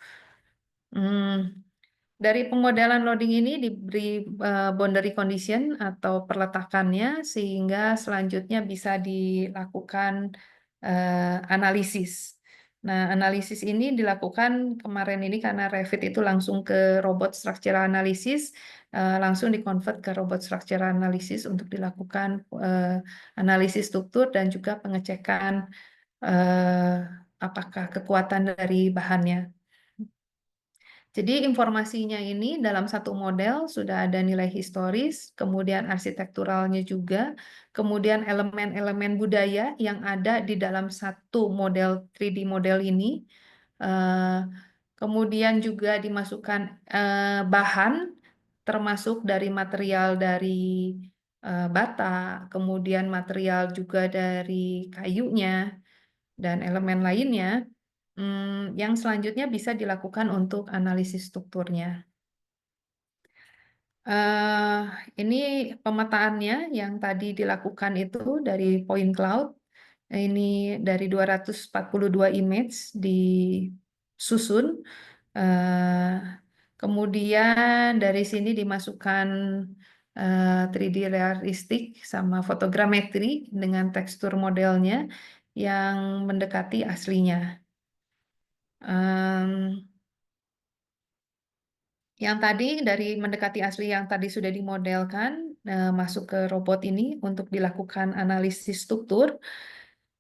Dari pemodelan loading ini diberi boundary condition atau perletakannya, sehingga selanjutnya bisa dilakukan analisis. Nah, analisis ini dilakukan kemarin ini karena Revit itu langsung ke robot structural analysis, langsung dikonvert ke robot structural analysis untuk dilakukan analisis struktur dan juga pengecekan apakah kekuatan dari bahannya. Jadi informasinya ini dalam satu model sudah ada nilai historis, kemudian arsitekturalnya juga, kemudian elemen-elemen budaya yang ada di dalam satu model 3D model ini. Kemudian juga dimasukkan bahan, termasuk dari material dari bata, kemudian material juga dari kayunya, dan elemen lainnya. Yang selanjutnya bisa dilakukan untuk analisis strukturnya. Ini pemetaannya yang tadi dilakukan itu dari point cloud. Ini dari 242 image disusun. Kemudian dari sini dimasukkan 3D realistik sama fotogrametri dengan tekstur modelnya yang mendekati aslinya. Yang tadi dari mendekati asli yang tadi sudah dimodelkan, masuk ke robot ini untuk dilakukan analisis struktur.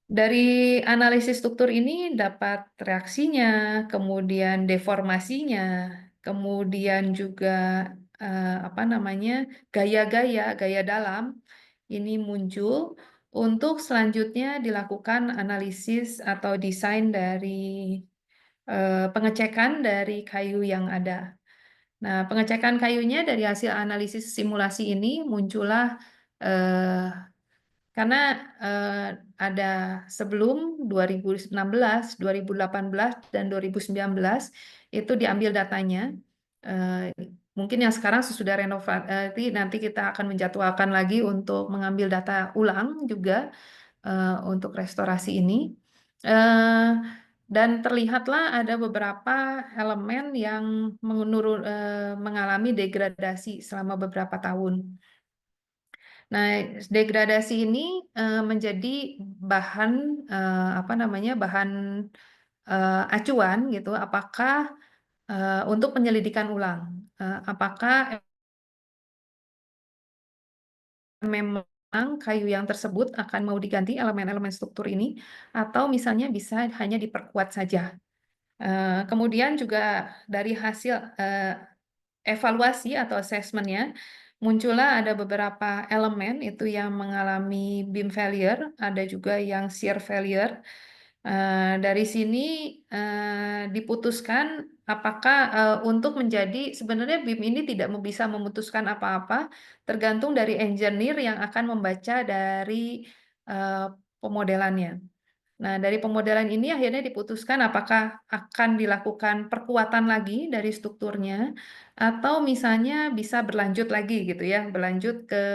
Dari analisis struktur ini dapat reaksinya, kemudian deformasinya, kemudian juga gaya dalam ini muncul untuk selanjutnya dilakukan analisis atau desain dari pengecekan dari kayu yang ada. Nah, pengecekan kayunya dari hasil analisis simulasi ini muncullah karena ada sebelum 2016, 2018, dan 2019 itu diambil datanya. Mungkin yang sekarang sesudah renovasi, nanti kita akan menjadwalkan lagi untuk mengambil data ulang juga untuk restorasi ini. Dan terlihatlah ada beberapa elemen yang mengalami degradasi selama beberapa tahun. Nah, degradasi ini menjadi bahan bahan acuan gitu. Apakah untuk penyelidikan ulang, apakah memang kayu yang tersebut akan mau diganti elemen-elemen struktur ini, atau misalnya bisa hanya diperkuat saja. Kemudian juga dari hasil evaluasi atau assessment-nya, muncullah ada beberapa elemen itu yang mengalami beam failure, ada juga yang shear failure. Dari sini diputuskan apakah untuk menjadi, sebenarnya BIM ini tidak bisa memutuskan apa-apa, tergantung dari engineer yang akan membaca dari pemodelannya. Nah, dari pemodelan ini akhirnya diputuskan apakah akan dilakukan perkuatan lagi dari strukturnya atau misalnya bisa berlanjut lagi gitu ya, berlanjut ke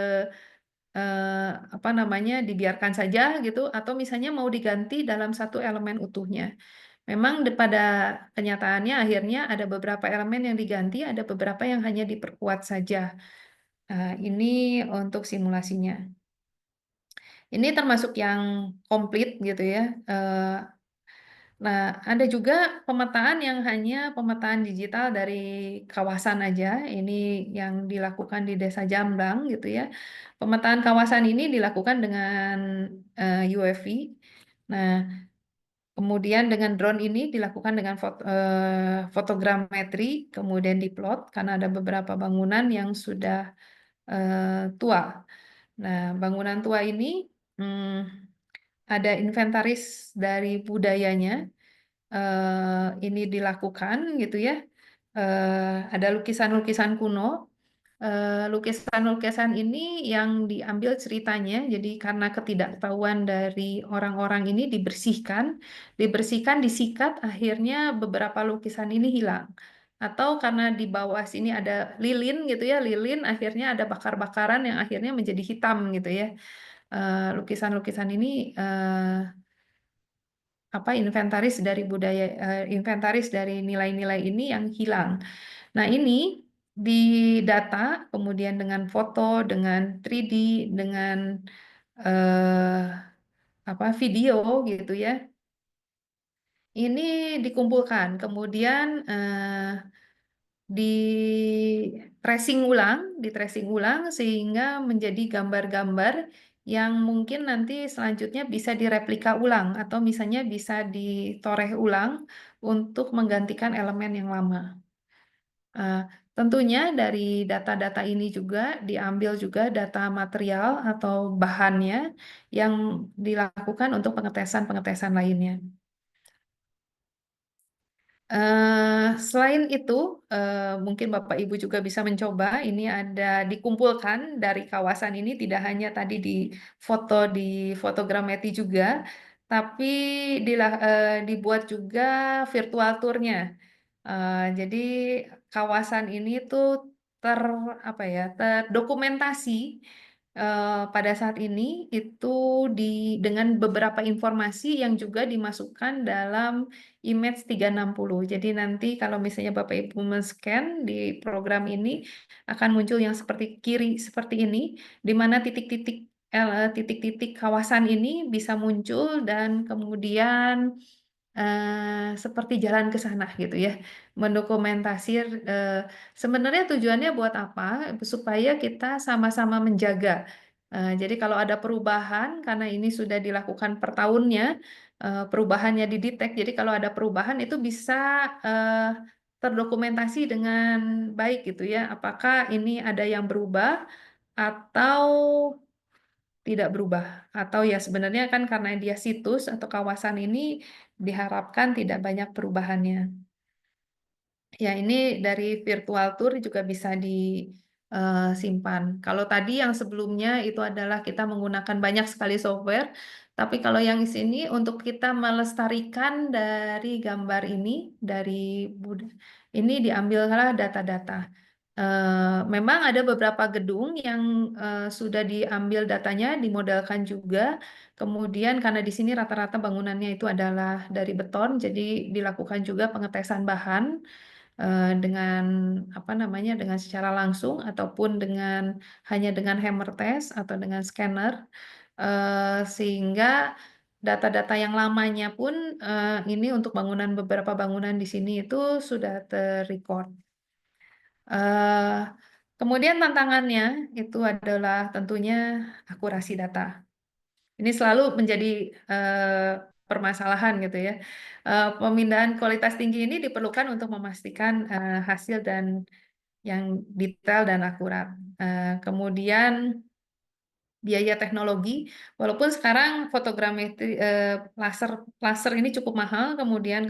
apa namanya, dibiarkan saja gitu atau misalnya mau diganti dalam satu elemen utuhnya. Memang pada kenyataannya akhirnya ada beberapa elemen yang diganti, ada beberapa yang hanya diperkuat saja. Ini untuk simulasinya. Ini termasuk yang komplit gitu ya. Nah, ada juga pemetaan yang hanya pemetaan digital dari kawasan aja. Ini yang dilakukan di Desa Jambrang gitu ya. Pemetaan kawasan ini dilakukan dengan UAV. Nah, kemudian dengan drone ini dilakukan dengan fotogrametri, kemudian diplot karena ada beberapa bangunan yang sudah tua. Nah, bangunan tua ini ada inventaris dari budayanya. Ini dilakukan gitu ya. Ada lukisan-lukisan kuno. Lukisan-lukisan ini yang diambil ceritanya, jadi karena ketidaktahuan dari orang-orang ini dibersihkan, disikat, akhirnya beberapa lukisan ini hilang. Atau karena di bawah sini ada lilin gitu ya, lilin akhirnya ada bakar-bakaran yang akhirnya menjadi hitam gitu ya. Lukisan-lukisan ini inventaris dari nilai-nilai ini yang hilang. Nah, ini didata kemudian dengan foto, dengan 3D, dengan eh, video gitu ya. Ini dikumpulkan, kemudian di tracing ulang sehingga menjadi gambar-gambar yang mungkin nanti selanjutnya bisa direplika ulang atau misalnya bisa ditoreh ulang untuk menggantikan elemen yang lama. Eh, Tentunya dari data-data ini juga diambil juga data material atau bahannya yang dilakukan untuk pengetesan-pengetesan lainnya. Selain itu, mungkin Bapak Ibu juga bisa mencoba. Ini ada dikumpulkan dari kawasan ini, tidak hanya tadi di fotogrametri juga, tapi dibuat juga virtual tournya. Jadi kawasan ini tuh terdokumentasi pada saat ini itu dengan beberapa informasi yang juga dimasukkan dalam image 360. Jadi nanti kalau misalnya Bapak Ibu men-scan di program ini akan muncul yang seperti kiri seperti ini, di mana titik-titik kawasan ini bisa muncul dan kemudian seperti jalan ke sana gitu ya, mendokumentasir. Sebenarnya tujuannya buat apa? Supaya kita sama-sama menjaga. Jadi kalau ada perubahan, karena ini sudah dilakukan per tahunnya, perubahannya didetek. Jadi kalau ada perubahan itu bisa terdokumentasi dengan baik gitu ya. Apakah ini ada yang berubah atau tidak berubah, atau ya sebenarnya kan karena dia situs atau kawasan ini diharapkan tidak banyak perubahannya. Ya, ini dari virtual tour juga bisa disimpan. Kalau tadi yang sebelumnya itu adalah kita menggunakan banyak sekali software, tapi kalau yang di sini untuk kita melestarikan dari gambar ini, ini diambillah data-data. Memang ada beberapa gedung yang sudah diambil datanya, dimodelkan juga. Kemudian karena di sini rata-rata bangunannya itu adalah dari beton, jadi dilakukan juga pengetesan bahan dengan apa namanya, dengan secara langsung ataupun hanya dengan hammer test atau dengan scanner, sehingga data-data yang lamanya pun ini untuk beberapa bangunan di sini itu sudah terrecord. Kemudian tantangannya itu adalah tentunya akurasi data. Ini selalu menjadi permasalahan gitu ya. Pemindahan kualitas tinggi ini diperlukan untuk memastikan hasil dan yang detail dan akurat. Kemudian biaya teknologi, walaupun sekarang fotogrametri laser ini cukup mahal. Kemudian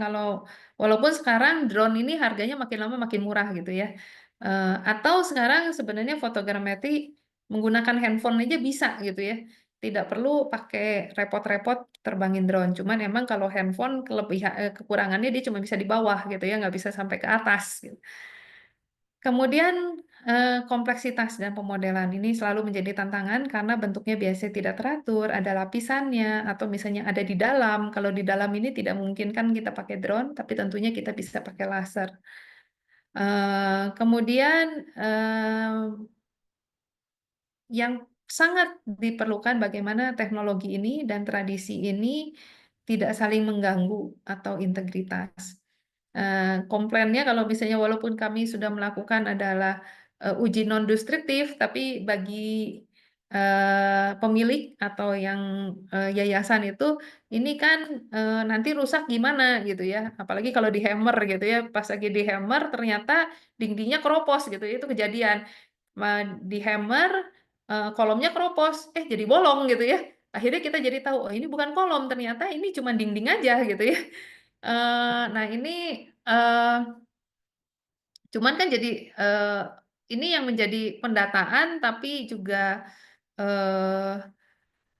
walaupun sekarang drone ini harganya makin lama makin murah gitu ya. Atau sekarang sebenarnya fotogrametri menggunakan handphone aja bisa gitu ya. tidak perlu pakai repot-repot terbangin drone. Cuman emang kalau handphone kekurangannya dia cuma bisa di bawah gitu ya, nggak bisa sampai ke atas gitu. Kemudian kompleksitas dan pemodelan ini selalu menjadi tantangan karena bentuknya biasanya tidak teratur, ada lapisannya, atau misalnya ada di dalam. Kalau di dalam ini tidak mungkin kan kita pakai drone, tapi tentunya kita bisa pakai laser. Kemudian yang sangat diperlukan bagaimana teknologi ini dan tradisi ini tidak saling mengganggu atau integritas. Komplainnya kalau misalnya walaupun kami sudah melakukan adalah uji non-destruktif, tapi bagi pemilik atau yang yayasan itu, ini kan nanti rusak gimana gitu ya. Apalagi kalau di hammer gitu ya, pas lagi di hammer ternyata dindingnya keropos gitu ya, itu kejadian. Di hammer kolomnya keropos, jadi bolong gitu ya. Akhirnya kita jadi tahu, oh ini bukan kolom, ternyata ini cuma dinding aja gitu ya. Nah ini eh, cuman kan jadi ini yang menjadi pendataan, tapi juga eh,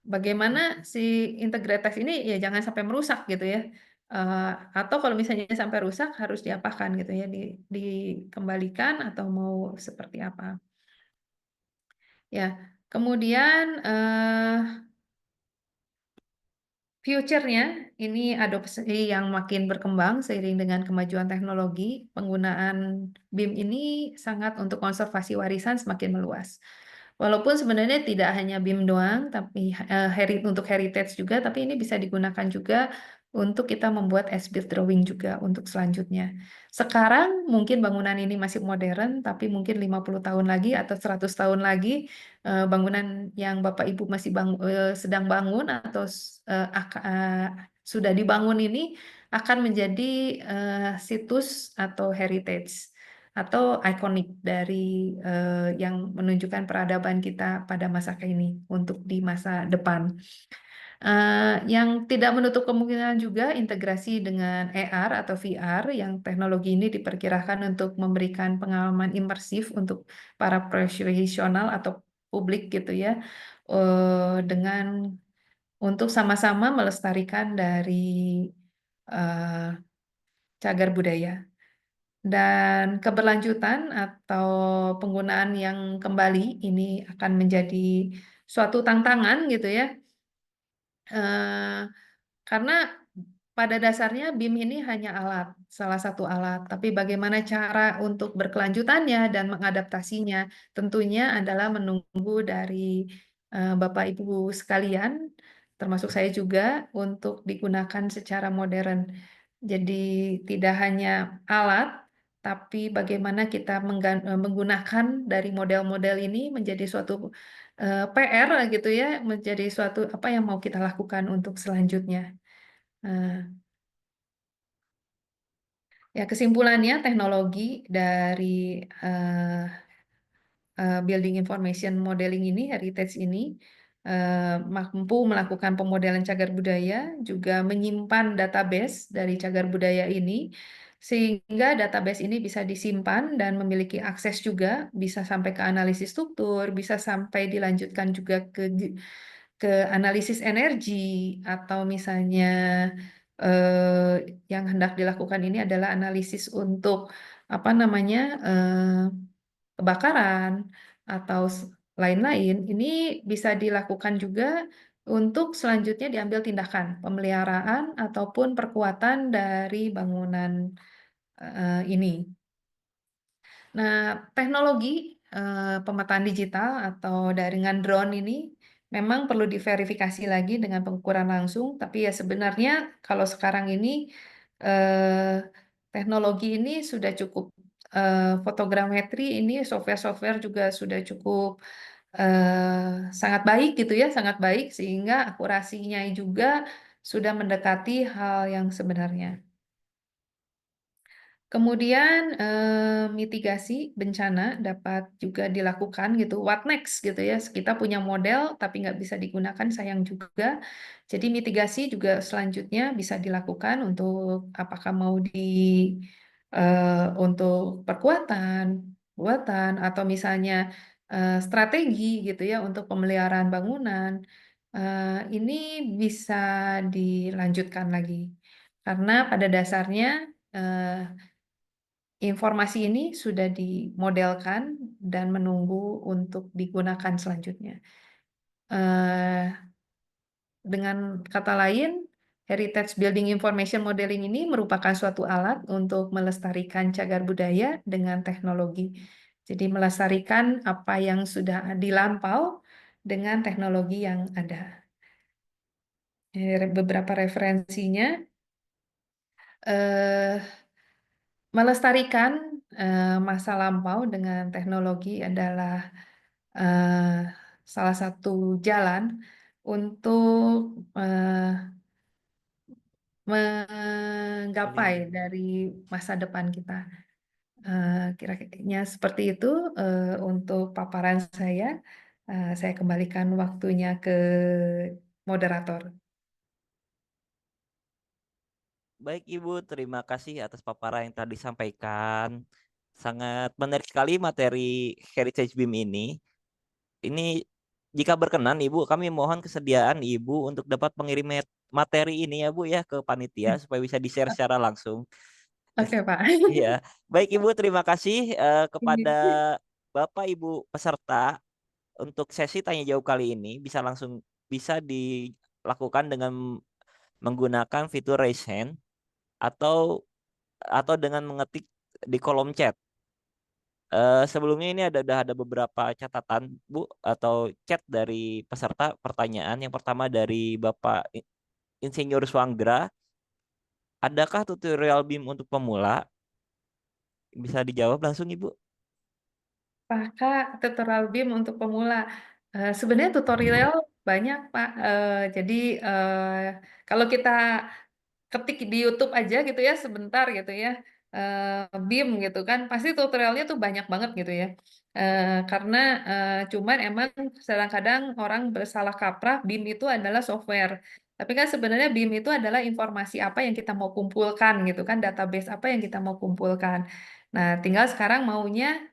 bagaimana si integritas ini ya jangan sampai merusak gitu ya. Eh, atau kalau misalnya sampai rusak harus diapakan gitu ya, dikembalikan atau mau seperti apa. Ya, kemudian future-nya ini adopsi yang makin berkembang seiring dengan kemajuan teknologi, penggunaan BIM ini sangat untuk konservasi warisan semakin meluas. Walaupun sebenarnya tidak hanya BIM doang, tapi untuk heritage juga, tapi ini bisa digunakan juga untuk kita membuat as-built drawing juga untuk selanjutnya. Sekarang mungkin bangunan ini masih modern, tapi mungkin 50 tahun lagi atau 100 tahun lagi bangunan yang Bapak Ibu masih sedang bangun atau sudah dibangun ini akan menjadi situs atau heritage atau ikonik dari yang menunjukkan peradaban kita pada masa kini untuk di masa depan. Yang tidak menutup kemungkinan juga integrasi dengan AR atau VR yang teknologi ini diperkirakan untuk memberikan pengalaman imersif untuk para profesional atau publik gitu ya, dengan untuk sama-sama melestarikan dari eh, cagar budaya. Dan keberlanjutan atau penggunaan yang kembali ini akan menjadi suatu tantangan gitu ya. Eh, karena pada dasarnya BIM ini hanya alat, salah satu alat. Tapi bagaimana cara untuk berkelanjutannya dan mengadaptasinya tentunya adalah menunggu dari Bapak Ibu sekalian, termasuk saya juga, untuk digunakan secara modern. Jadi tidak hanya alat, tapi bagaimana kita menggunakan dari model-model ini menjadi suatu PR gitu ya, menjadi suatu apa yang mau kita lakukan untuk selanjutnya. Eh, Ya, kesimpulannya teknologi dari eh, Building Information Modeling ini, heritage ini, mampu melakukan pemodelan cagar budaya, juga menyimpan database dari cagar budaya ini, sehingga database ini bisa disimpan dan memiliki akses juga, bisa sampai ke analisis struktur, bisa sampai dilanjutkan juga ke analisis energi, atau misalnya eh, yang hendak dilakukan ini adalah analisis untuk apa namanya kebakaran atau lain-lain. Ini bisa dilakukan juga untuk selanjutnya diambil tindakan pemeliharaan ataupun perkuatan dari bangunan ini. Nah, teknologi pemetaan digital atau jaringan drone ini memang perlu diverifikasi lagi dengan pengukuran langsung, tapi ya sebenarnya kalau sekarang ini eh, teknologi ini sudah cukup, fotogrametri ini software-software juga sudah cukup sangat baik gitu ya, sangat baik sehingga akurasinya juga sudah mendekati hal yang sebenarnya. Kemudian mitigasi bencana dapat juga dilakukan gitu. What next gitu ya? Kita punya model tapi nggak bisa digunakan, sayang juga. Jadi mitigasi juga selanjutnya bisa dilakukan untuk apakah mau untuk perkuatan, buatan atau misalnya strategi gitu ya untuk pemeliharaan bangunan. Ini bisa dilanjutkan lagi karena pada dasarnya informasi ini sudah dimodelkan dan menunggu untuk digunakan selanjutnya. Dengan kata lain, Heritage Building Information Modeling ini merupakan suatu alat untuk melestarikan cagar budaya dengan teknologi. Jadi melestarikan apa yang sudah dilampau dengan teknologi yang ada. Beberapa referensinya, eh, melestarikan masa lampau dengan teknologi adalah eh, salah satu jalan untuk menggapai dari masa depan kita. Kira-kira seperti itu untuk paparan saya. Saya kembalikan waktunya ke moderator. Baik Ibu, terima kasih atas paparan yang tadi disampaikan. Sangat menarik sekali materi Heritage BIM ini. Ini jika berkenan Ibu, kami mohon kesediaan Ibu untuk dapat mengirim materi ini ya Bu ya ke panitia supaya bisa di-share secara langsung. Oke, Pak. Iya, baik Ibu, terima kasih kepada Bapak Ibu peserta untuk sesi tanya jawab kali ini bisa dilakukan dengan menggunakan fitur raise hand atau dengan mengetik di kolom chat. Sebelumnya ini udah ada beberapa catatan Bu atau chat dari peserta pertanyaan. Yang pertama dari Bapak Insinyur Swanggra, adakah tutorial BIM untuk pemula? Bisa dijawab langsung Ibu. Pak, tutorial BIM untuk pemula. Sebenarnya tutorial banyak, Pak. Jadi kalau kita ketik di YouTube aja gitu ya sebentar gitu ya, BIM gitu kan pasti tutorialnya tuh banyak banget gitu ya. Karena cuman emang kadang-kadang orang bersalah kaprah BIM itu adalah software, tapi kan sebenarnya BIM itu adalah informasi apa yang kita mau kumpulkan gitu kan, database apa yang kita mau kumpulkan. Nah, tinggal sekarang maunya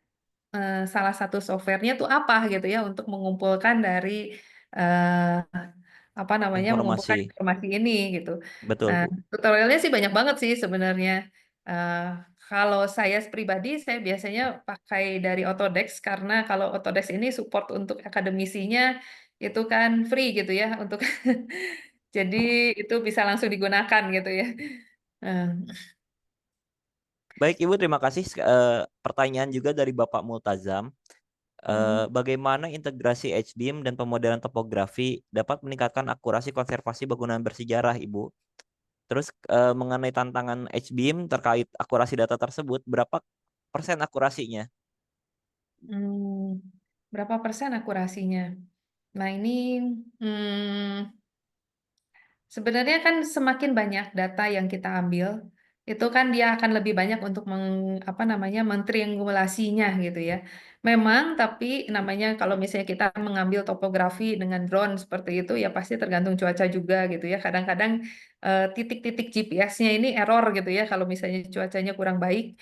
salah satu softwarenya tuh apa gitu ya untuk mengumpulkan dari eh, apa namanya, mengumpulkan Informasi. informasi ini gitu. Betul Nah, Bu. tutorialnya sih banyak banget sih sebenarnya. Eh, Kalau saya pribadi, saya biasanya pakai dari Autodesk karena kalau Autodesk ini support untuk akademisinya itu kan free gitu ya untuk jadi itu bisa langsung digunakan gitu ya. Eh, Baik Ibu, terima kasih. Pertanyaan juga dari Bapak Multazam. hmm. Bagaimana integrasi HBM dan pemodelan topografi dapat meningkatkan akurasi konservasi bangunan bersejarah, Ibu? Terus mengenai tantangan HBM terkait akurasi data tersebut, berapa persen akurasinya? Hmm, berapa persen akurasinya? Nah, ini hmm, sebenarnya kan semakin banyak data yang kita ambil, itu kan dia akan lebih banyak untuk apa namanya, mentriangulasinya gitu ya. Memang, tapi namanya kalau misalnya kita mengambil topografi dengan drone seperti itu, ya pasti tergantung cuaca juga gitu ya. Kadang-kadang titik-titik GPS-nya ini error gitu ya, kalau misalnya cuacanya kurang baik.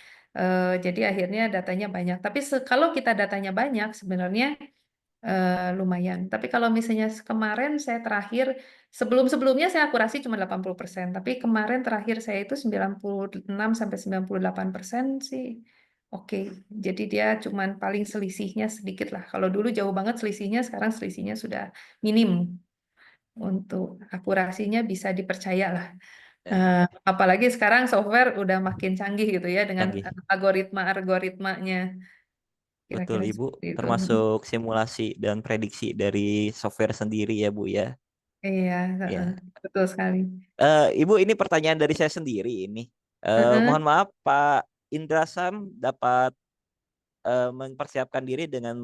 Jadi akhirnya datanya banyak. Tapi kalau kita datanya banyak, sebenarnya lumayan. Tapi kalau misalnya kemarin saya terakhir, sebelum-sebelumnya saya akurasi cuma 80%, tapi kemarin terakhir saya itu 96 sampai 98% sih. Oke, jadi dia cuman paling selisihnya sedikit lah. Kalau dulu jauh banget selisihnya, sekarang selisihnya sudah minim. Untuk akurasinya bisa dipercaya lah. Ya, Apalagi sekarang software udah makin canggih gitu ya dengan canggih. algoritma-algoritmanya. Betul Kira-kira Ibu, seperti itu. termasuk simulasi dan prediksi dari software sendiri ya Bu ya. Iya, heeh, Ya. betul sekali. Ibu, ini pertanyaan dari saya sendiri ini. Heeh. Mohon maaf Pak Indra Sam dapat mempersiapkan diri dengan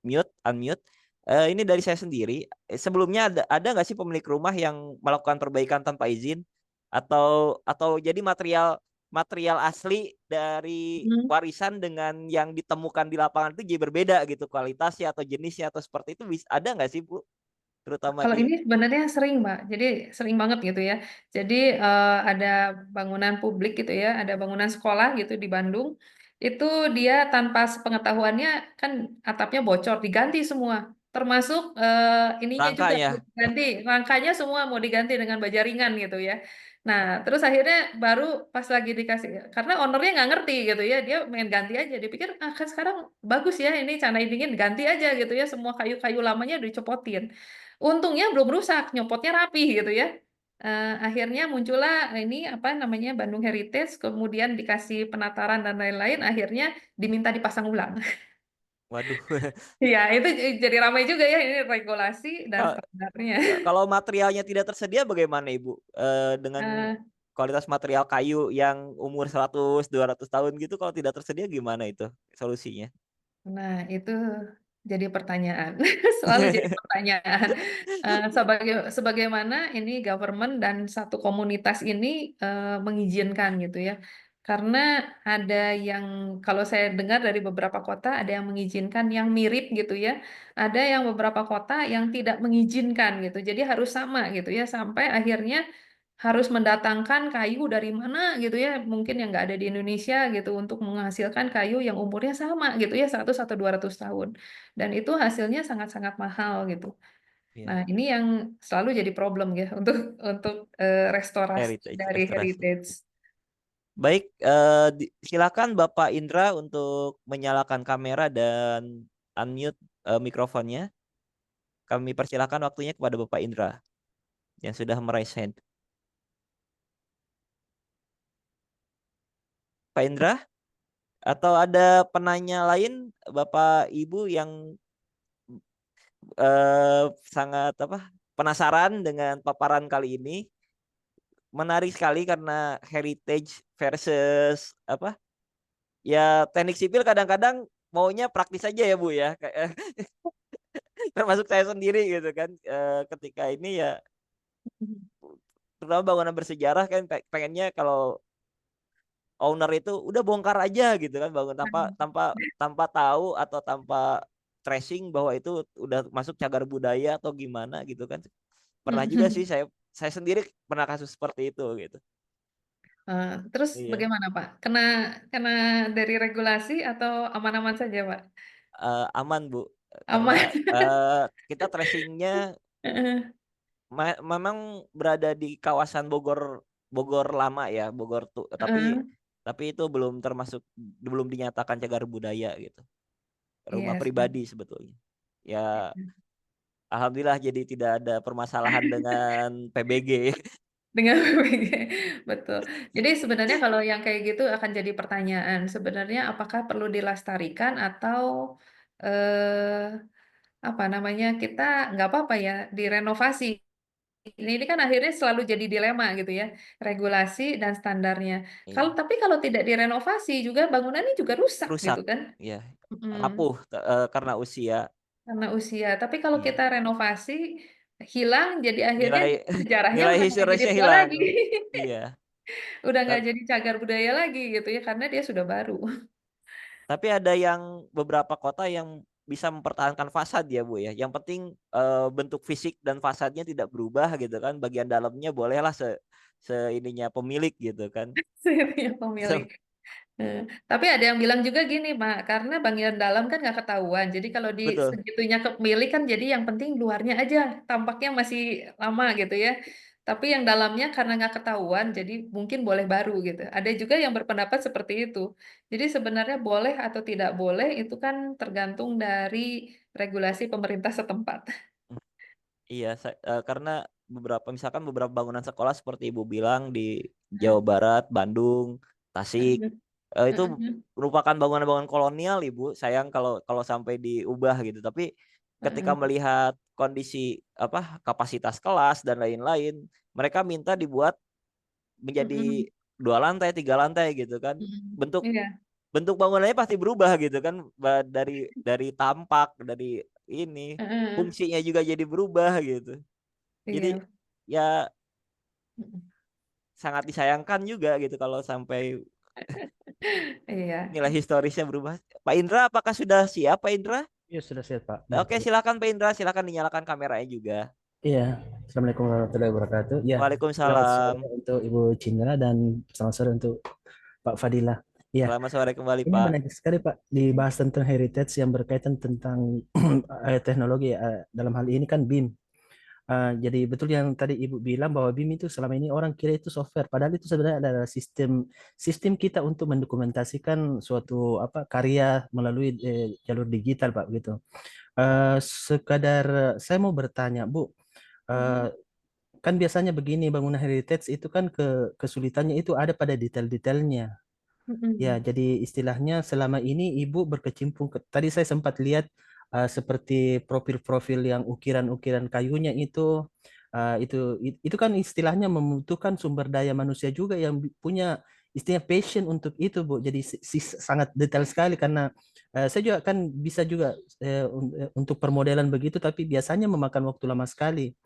unmute. Ini dari saya sendiri. Sebelumnya ada nggak sih pemilik rumah yang melakukan perbaikan tanpa izin atau jadi material asli dari Hmm. warisan dengan yang ditemukan di lapangan itu jadi berbeda gitu kualitasnya atau jenisnya atau seperti itu ada nggak sih Bu? Terutama Kalau di ini sebenarnya sering, Mbak. Jadi sering banget gitu ya. Jadi ada bangunan publik gitu ya, ada bangunan sekolah gitu di Bandung. Itu dia tanpa sepengetahuannya kan atapnya bocor, diganti semua. termasuk ininya juga Rangkanya. diganti, rangkanya semua mau diganti dengan baja ringan gitu ya. Nah, terus akhirnya baru pas lagi dikasih, karena ownernya nggak ngerti gitu ya, dia pengen ganti aja, dia pikir ah kan sekarang bagus ya ini canai dingin ganti aja gitu ya, semua kayu-kayu lamanya dicopotin. Untungnya belum rusak, nyopotnya rapi gitu ya. Akhirnya muncullah ini apa namanya Bandung Heritage, kemudian dikasih penataran dan lain-lain, akhirnya diminta dipasang ulang. Waduh. Iya, itu jadi ramai juga ya ini regulasi dan Ka- standarnya. Kalau materialnya tidak tersedia bagaimana Ibu? Dengan Eh, kualitas material kayu yang umur 100-200 tahun gitu, kalau tidak tersedia gimana itu solusinya? Nah, itu jadi pertanyaan. Selalu jadi pertanyaan. Sebagaimana ini government dan satu komunitas ini mengizinkan gitu ya. Karena ada yang, kalau saya dengar dari beberapa kota, ada yang mengizinkan yang mirip gitu ya. Ada yang beberapa kota yang tidak mengizinkan gitu. Jadi harus sama gitu ya. Sampai akhirnya harus mendatangkan kayu dari mana gitu ya, mungkin yang nggak ada di Indonesia gitu untuk menghasilkan kayu yang umurnya sama gitu ya, 100 atau 200 tahun. Dan itu hasilnya sangat-sangat mahal gitu. Iya, Nah, ini yang selalu jadi problem ya untuk restorasi heritage, dari restorasi. heritage. Baik, silakan Bapak Indra untuk menyalakan kamera dan unmute mikrofonnya. Kami persilakan waktunya kepada Bapak Indra yang sudah meraise hand. Pak Indra, atau ada penanya lain, Bapak Ibu yang sangat penasaran dengan paparan kali ini? Menarik sekali karena heritage versus ya teknik sipil kadang-kadang maunya praktis aja ya Bu ya. Termasuk saya sendiri gitu kan, ketika ini ya terutama bangunan bersejarah kan pengennya kalau owner itu udah bongkar aja gitu kan, bangun tanpa tanpa tanpa tahu atau tanpa tracing bahwa itu udah masuk cagar budaya atau gimana gitu kan. Pernah juga sih saya sendiri pernah kasus seperti itu gitu. Terus Iya. bagaimana Pak? Kena dari regulasi atau aman-aman saja Pak? Aman Bu, karena Aman. kita tracingnya memang berada di kawasan Bogor Bogor lama ya, Bogor tuh, tapi itu belum dinyatakan cagar budaya gitu. Rumah Iya sih. pribadi sebetulnya. Ya, alhamdulillah jadi tidak ada permasalahan dengan PBG. Dengan BPG, betul. Jadi sebenarnya kalau yang kayak gitu akan jadi pertanyaan, sebenarnya apakah perlu dilestarikan atau eh, apa namanya kita nggak apa-apa ya direnovasi. Ini kan akhirnya selalu jadi dilema gitu ya, regulasi dan standarnya. Iya, Tapi kalau tidak direnovasi juga bangunannya juga rusak rusak. gitu kan. Ya, Mm, rapuh karena usia. karena usia. Tapi kalau Iya. kita renovasi hilang, jadi akhirnya Nilai sejarahnya nilai udah nggak jadi historisnya dua hilang. lagi. Iya. Udah nggak Ta- jadi cagar budaya lagi gitu ya karena dia sudah baru. Tapi ada yang beberapa kota yang bisa mempertahankan fasad ya Bu ya. Yang penting bentuk fisik dan fasadnya tidak berubah gitu kan. Bagian dalamnya bolehlah seininya pemilik gitu kan. Seninya pemilik. Tapi ada yang bilang juga gini, Mak, karena bagian dalam kan nggak ketahuan. Jadi kalau di Betul. segitunya ke pemilik kan jadi yang penting luarnya aja tampaknya masih lama gitu ya. Tapi yang dalamnya karena nggak ketahuan, jadi mungkin boleh baru gitu. Ada juga yang berpendapat seperti itu. Jadi sebenarnya boleh atau tidak boleh itu kan tergantung dari regulasi pemerintah setempat. Iya, karena misalkan beberapa bangunan sekolah seperti Ibu bilang di Jawa Barat, Bandung, Tasik, itu merupakan bangunan-bangunan kolonial, Ibu. Sayang kalau kalau sampai diubah gitu. Tapi ketika melihat kondisi kapasitas kelas dan lain-lain, mereka minta dibuat menjadi 2 lantai, 3 lantai gitu kan. Bentuk Iya. bentuk bangunannya pasti berubah gitu kan, dari tampak, dari ini Heeh. fungsinya juga jadi berubah gitu. Jadi Iya. ya sangat disayangkan juga gitu kalau sampai Iya. nilai historisnya berubah. Pak Indra, apakah sudah siap Pak Indra? Iya sudah siap Pak. Oke, silakan Pak Indra, silakan dinyalakan kameranya juga. Iya, Assalamualaikum warahmatullahi wabarakatuh. Ya, selamat sore Waalaikumsalam. untuk Ibu Cindra dan selamat sore untuk Pak Fadilah. Iya, Selamat sore kembali, ini Pak. menarik sekali Pak dibahas tentang heritage yang berkaitan tentang teknologi dalam hal ini kan BIM. Jadi betul yang tadi Ibu bilang bahwa BIM itu selama ini orang kira itu software, padahal itu sebenarnya adalah sistem sistem kita untuk mendokumentasikan suatu karya melalui jalur digital Pak gitu. Sekadar saya mau bertanya Bu, eh, kan biasanya begini bangunan heritage itu kan kesulitannya itu ada pada detail-detailnya. Ya, Mm-mm. jadi istilahnya selama ini Ibu berkecimpung tadi saya sempat lihat seperti profil-profil yang ukiran-ukiran kayunya itu kan istilahnya membutuhkan sumber daya manusia juga yang punya istilahnya passion untuk itu, Bu. Jadi sangat detail sekali karena saya juga kan bisa juga untuk permodelan begitu tapi biasanya memakan waktu lama sekali.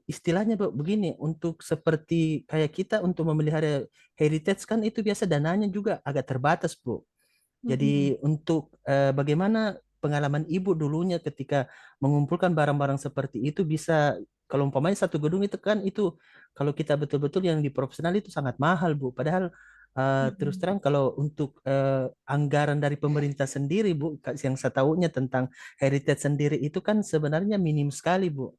Istilahnya begini, untuk seperti kayak kita untuk memelihara heritage kan itu biasa dananya juga agak terbatas, Bu. Mm-mm. Jadi untuk bagaimana pengalaman Ibu dulunya ketika mengumpulkan barang-barang seperti itu bisa, kalau umpamanya satu gedung itu kan itu kalau kita betul-betul yang di profesional itu sangat mahal, Bu. Padahal terus Mm-mm. terang kalau untuk anggaran dari pemerintah sendiri, Bu, yang saya tahunya tentang heritage sendiri itu kan sebenarnya minim sekali, Bu.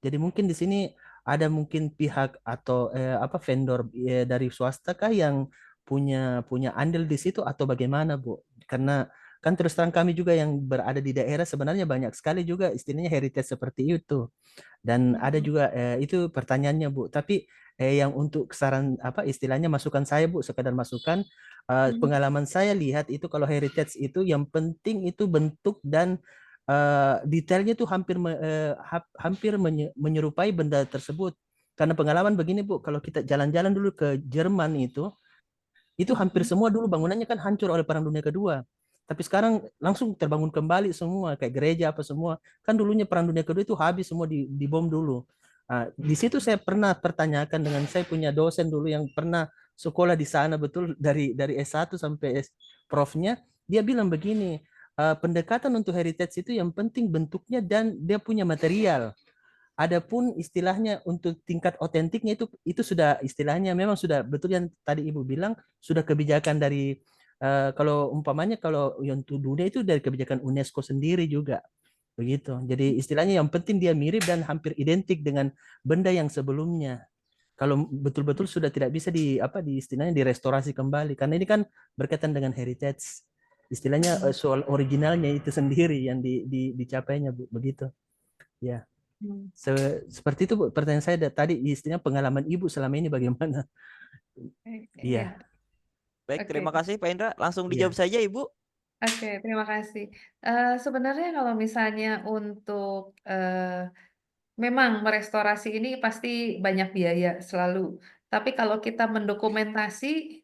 Jadi mungkin di sini ada mungkin pihak atau vendor dari swasta kah yang punya punya andil di situ atau bagaimana, Bu? Karena kan terus terang kami juga yang berada di daerah sebenarnya banyak sekali juga istilahnya heritage seperti itu. Dan ada Mm-mm. juga itu pertanyaannya, Bu. Tapi yang untuk saran istilahnya masukan saya, Bu, sekadar masukan, Mm-mm. pengalaman saya lihat itu kalau heritage itu yang penting itu bentuk dan detailnya itu hampir menyerupai benda tersebut. Karena pengalaman begini, Bu, kalau kita jalan-jalan dulu ke Jerman itu hampir Mm-mm. semua dulu bangunannya kan hancur oleh Perang Dunia Kedua. Tapi sekarang langsung terbangun kembali semua, kayak gereja apa semua. Kan dulunya Perang Dunia Kedua itu habis semua dibom dulu. Di situ saya pernah pertanyakan dengan saya punya dosen dulu yang pernah sekolah di sana betul dari S1 sampai profnya, dia bilang begini, pendekatan untuk heritage itu yang penting bentuknya dan dia punya material. Adapun istilahnya untuk tingkat otentiknya itu sudah istilahnya memang sudah betul yang tadi Ibu bilang sudah kebijakan dari kalau umpamanya kalau yang dunia itu dari kebijakan UNESCO sendiri juga begitu. Jadi istilahnya yang penting dia mirip dan hampir identik dengan benda yang sebelumnya. Kalau betul-betul sudah tidak bisa di istilahnya direstorasi kembali karena ini kan berkaitan dengan heritage. Istilahnya soal originalnya itu sendiri yang dicapainya begitu. Ya. Mm. Seperti itu Bu, pertanyaan saya tadi istilahnya pengalaman Ibu selama ini bagaimana? Ya, Iya, Baik, oke. terima kasih Pak Indra. Langsung dijawab iya. saja, Ibu. Oke, terima kasih. Sebenarnya kalau misalnya untuk memang merestorasi ini pasti banyak biaya selalu. Tapi kalau kita mendokumentasi,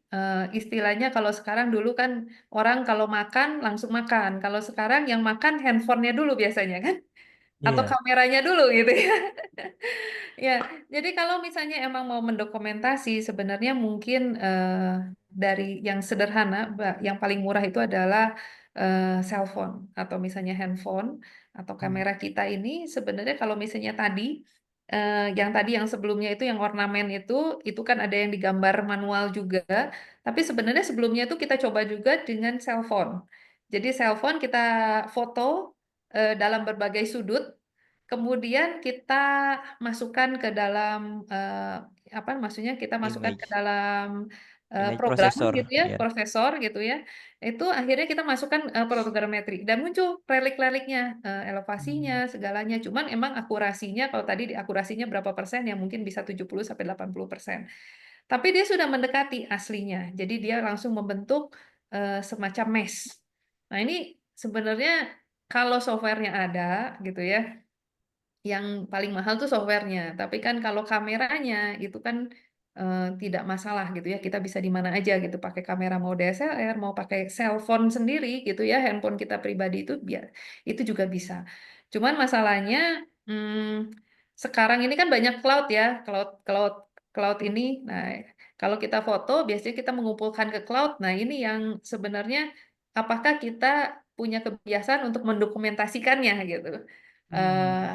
istilahnya kalau sekarang dulu kan orang kalau makan langsung makan. Kalau sekarang yang makan handphonenya dulu biasanya kan, atau Iya. kameranya dulu gitu ya. Ya, jadi kalau misalnya emang mau mendokumentasi, sebenarnya mungkin dari yang sederhana, yang paling murah itu adalah cellphone atau misalnya handphone atau Hmm. kamera kita ini sebenarnya kalau misalnya tadi yang sebelumnya itu yang ornamen itu kan ada yang digambar manual juga, tapi sebenarnya sebelumnya itu kita coba juga dengan cellphone. Jadi cellphone kita foto dalam berbagai sudut. Kemudian kita masukkan ke dalam apa maksudnya kita masukkan ke Image, dalam image program processor, gitu ya, ya. prosesor gitu ya. Itu akhirnya kita masukkan programmetri dan muncul relik-reliknya, elevasinya, Hmm. segalanya. Cuman emang akurasinya kalau tadi akurasinya berapa persen ya mungkin bisa 70 sampai 80%. Tapi dia sudah mendekati aslinya. Jadi dia langsung membentuk semacam mesh. Nah, ini sebenarnya kalau softwarenya ada gitu ya, yang paling mahal tuh softwarenya. Tapi kan kalau kameranya itu kan tidak masalah gitu ya. Kita bisa di mana aja gitu. Pakai kamera mau DSLR, mau pakai cellphone sendiri gitu ya. Handphone kita pribadi itu biar itu juga bisa. Cuman masalahnya hmm, sekarang ini kan banyak cloud ya. Cloud ini. Nah, kalau kita foto biasanya kita mengumpulkan ke cloud. Nah, ini yang sebenarnya apakah kita punya kebiasaan untuk mendokumentasikannya gitu. Hmm. Eh,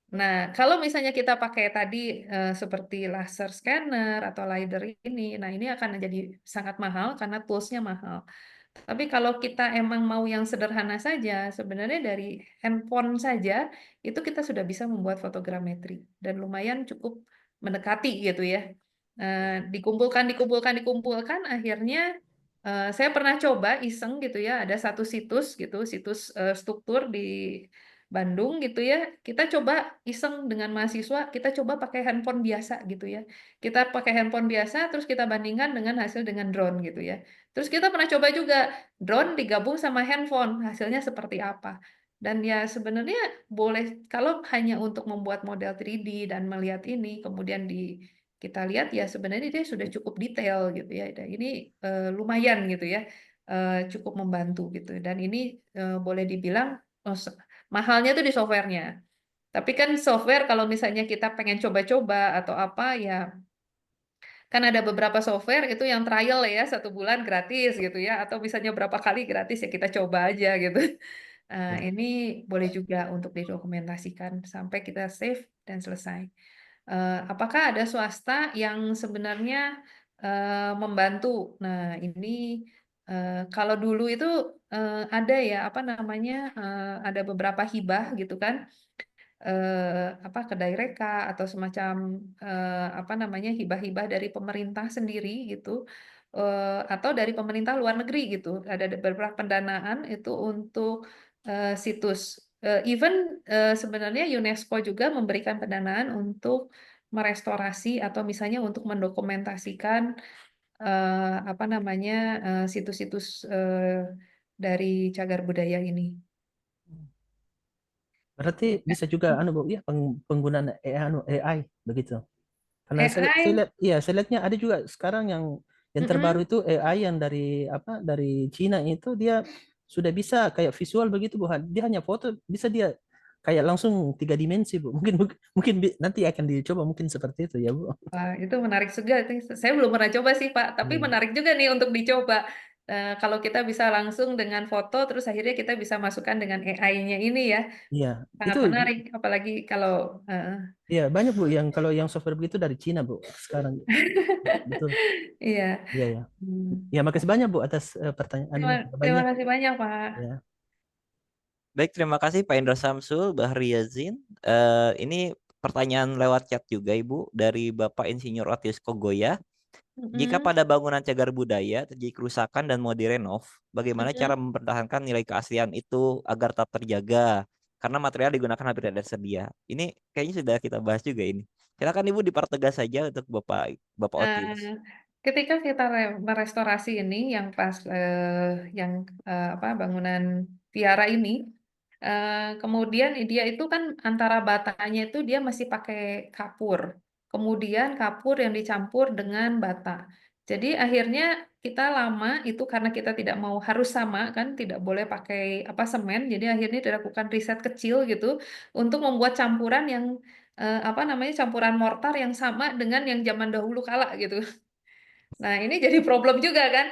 Nah, kalau misalnya kita pakai tadi seperti laser scanner atau LiDAR ini, nah ini akan jadi sangat mahal karena toolsnya mahal. Tapi kalau kita emang mau yang sederhana saja, sebenarnya dari handphone saja itu kita sudah bisa membuat fotogrametri dan lumayan cukup mendekati gitu ya. Dikumpulkan, akhirnya saya pernah coba iseng gitu ya, ada satu situs gitu, situs struktur di Bandung gitu ya. Kita coba iseng dengan mahasiswa, kita coba pakai handphone biasa gitu ya. Kita pakai handphone biasa, terus kita bandingkan dengan hasil dengan drone gitu ya. Terus kita pernah coba juga drone digabung sama handphone, hasilnya seperti apa. Dan ya sebenarnya boleh, kalau hanya untuk membuat model 3D dan melihat ini, kemudian kita lihat ya sebenarnya dia sudah cukup detail gitu ya. Dan ini lumayan gitu ya, cukup membantu gitu. Dan ini boleh dibilang mahalnya tuh di softwarenya. Tapi kan software kalau misalnya kita pengen coba-coba atau apa ya, kan ada beberapa software itu yang trial ya 1 bulan gratis gitu ya, atau misalnya berapa kali gratis ya kita coba aja gitu. Nah, Ya. ini boleh juga untuk didokumentasikan sampai kita save dan selesai. Apakah ada swasta yang sebenarnya membantu? Nah, ini kalau dulu itu ada ya apa namanya, ada beberapa hibah gitu kan, apa kedai reka atau semacam apa namanya, hibah-hibah dari pemerintah sendiri gitu, atau dari pemerintah luar negeri gitu. Ada beberapa pendanaan itu untuk situs. Even sebenarnya UNESCO juga memberikan pendanaan untuk merestorasi atau misalnya untuk mendokumentasikan apa namanya, situs-situs dari cagar budaya ini. Berarti bisa juga anu Bu, ya penggunaan AI begitu. Karena saya AI, lihat, iya saya lihatnya ada juga sekarang yang terbaru mm-mm. itu AI yang dari apa dari Cina itu dia sudah bisa kayak visual begitu Bu. Dia hanya foto bisa dia kayak langsung 3 dimensi Bu. Mungkin mungkin nanti akan dicoba mungkin seperti itu ya Bu. Wah, itu menarik juga. Saya belum pernah coba sih, Pak. Tapi Iya, menarik juga nih untuk dicoba. Kalau kita bisa langsung dengan foto, terus akhirnya kita bisa masukkan dengan AI-nya ini ya. iya. Sangat Itu menarik. Apalagi kalau... iya banyak Bu yang kalau yang software begitu dari Cina Bu sekarang. Betul. Iya. Iya ya. Hmm. Ya makasih banyak Bu atas pertanyaan Terima, terima jawabannya. kasih banyak, Pak. Ya. Baik, terima kasih Pak Indra Samsul, Bahri Yazin. Ini pertanyaan lewat chat juga Ibu dari Bapak Insinyur Otis Kogoya. Jika Mm-mm. pada bangunan cagar budaya terjadi kerusakan dan mau direnov, bagaimana cara Mm-mm. mempertahankan nilai keaslian itu agar tetap terjaga? Karena material digunakan hampir tidak tersedia. Ini kayaknya sudah kita bahas juga ini. Silakan Ibu dipertegas saja untuk Bapak Otis. Ketika kita merestorasi ini yang pas yang apa bangunan Viara ini, kemudian dia itu kan antara batanya itu dia masih pakai kapur, kemudian kapur yang dicampur dengan bata. Jadi akhirnya kita lama itu karena kita tidak mau harus sama kan, tidak boleh pakai apa semen. Jadi akhirnya dilakukan riset kecil gitu untuk membuat campuran yang apa namanya, campuran mortar yang sama dengan yang zaman dahulu kala gitu. Nah, ini jadi problem juga kan.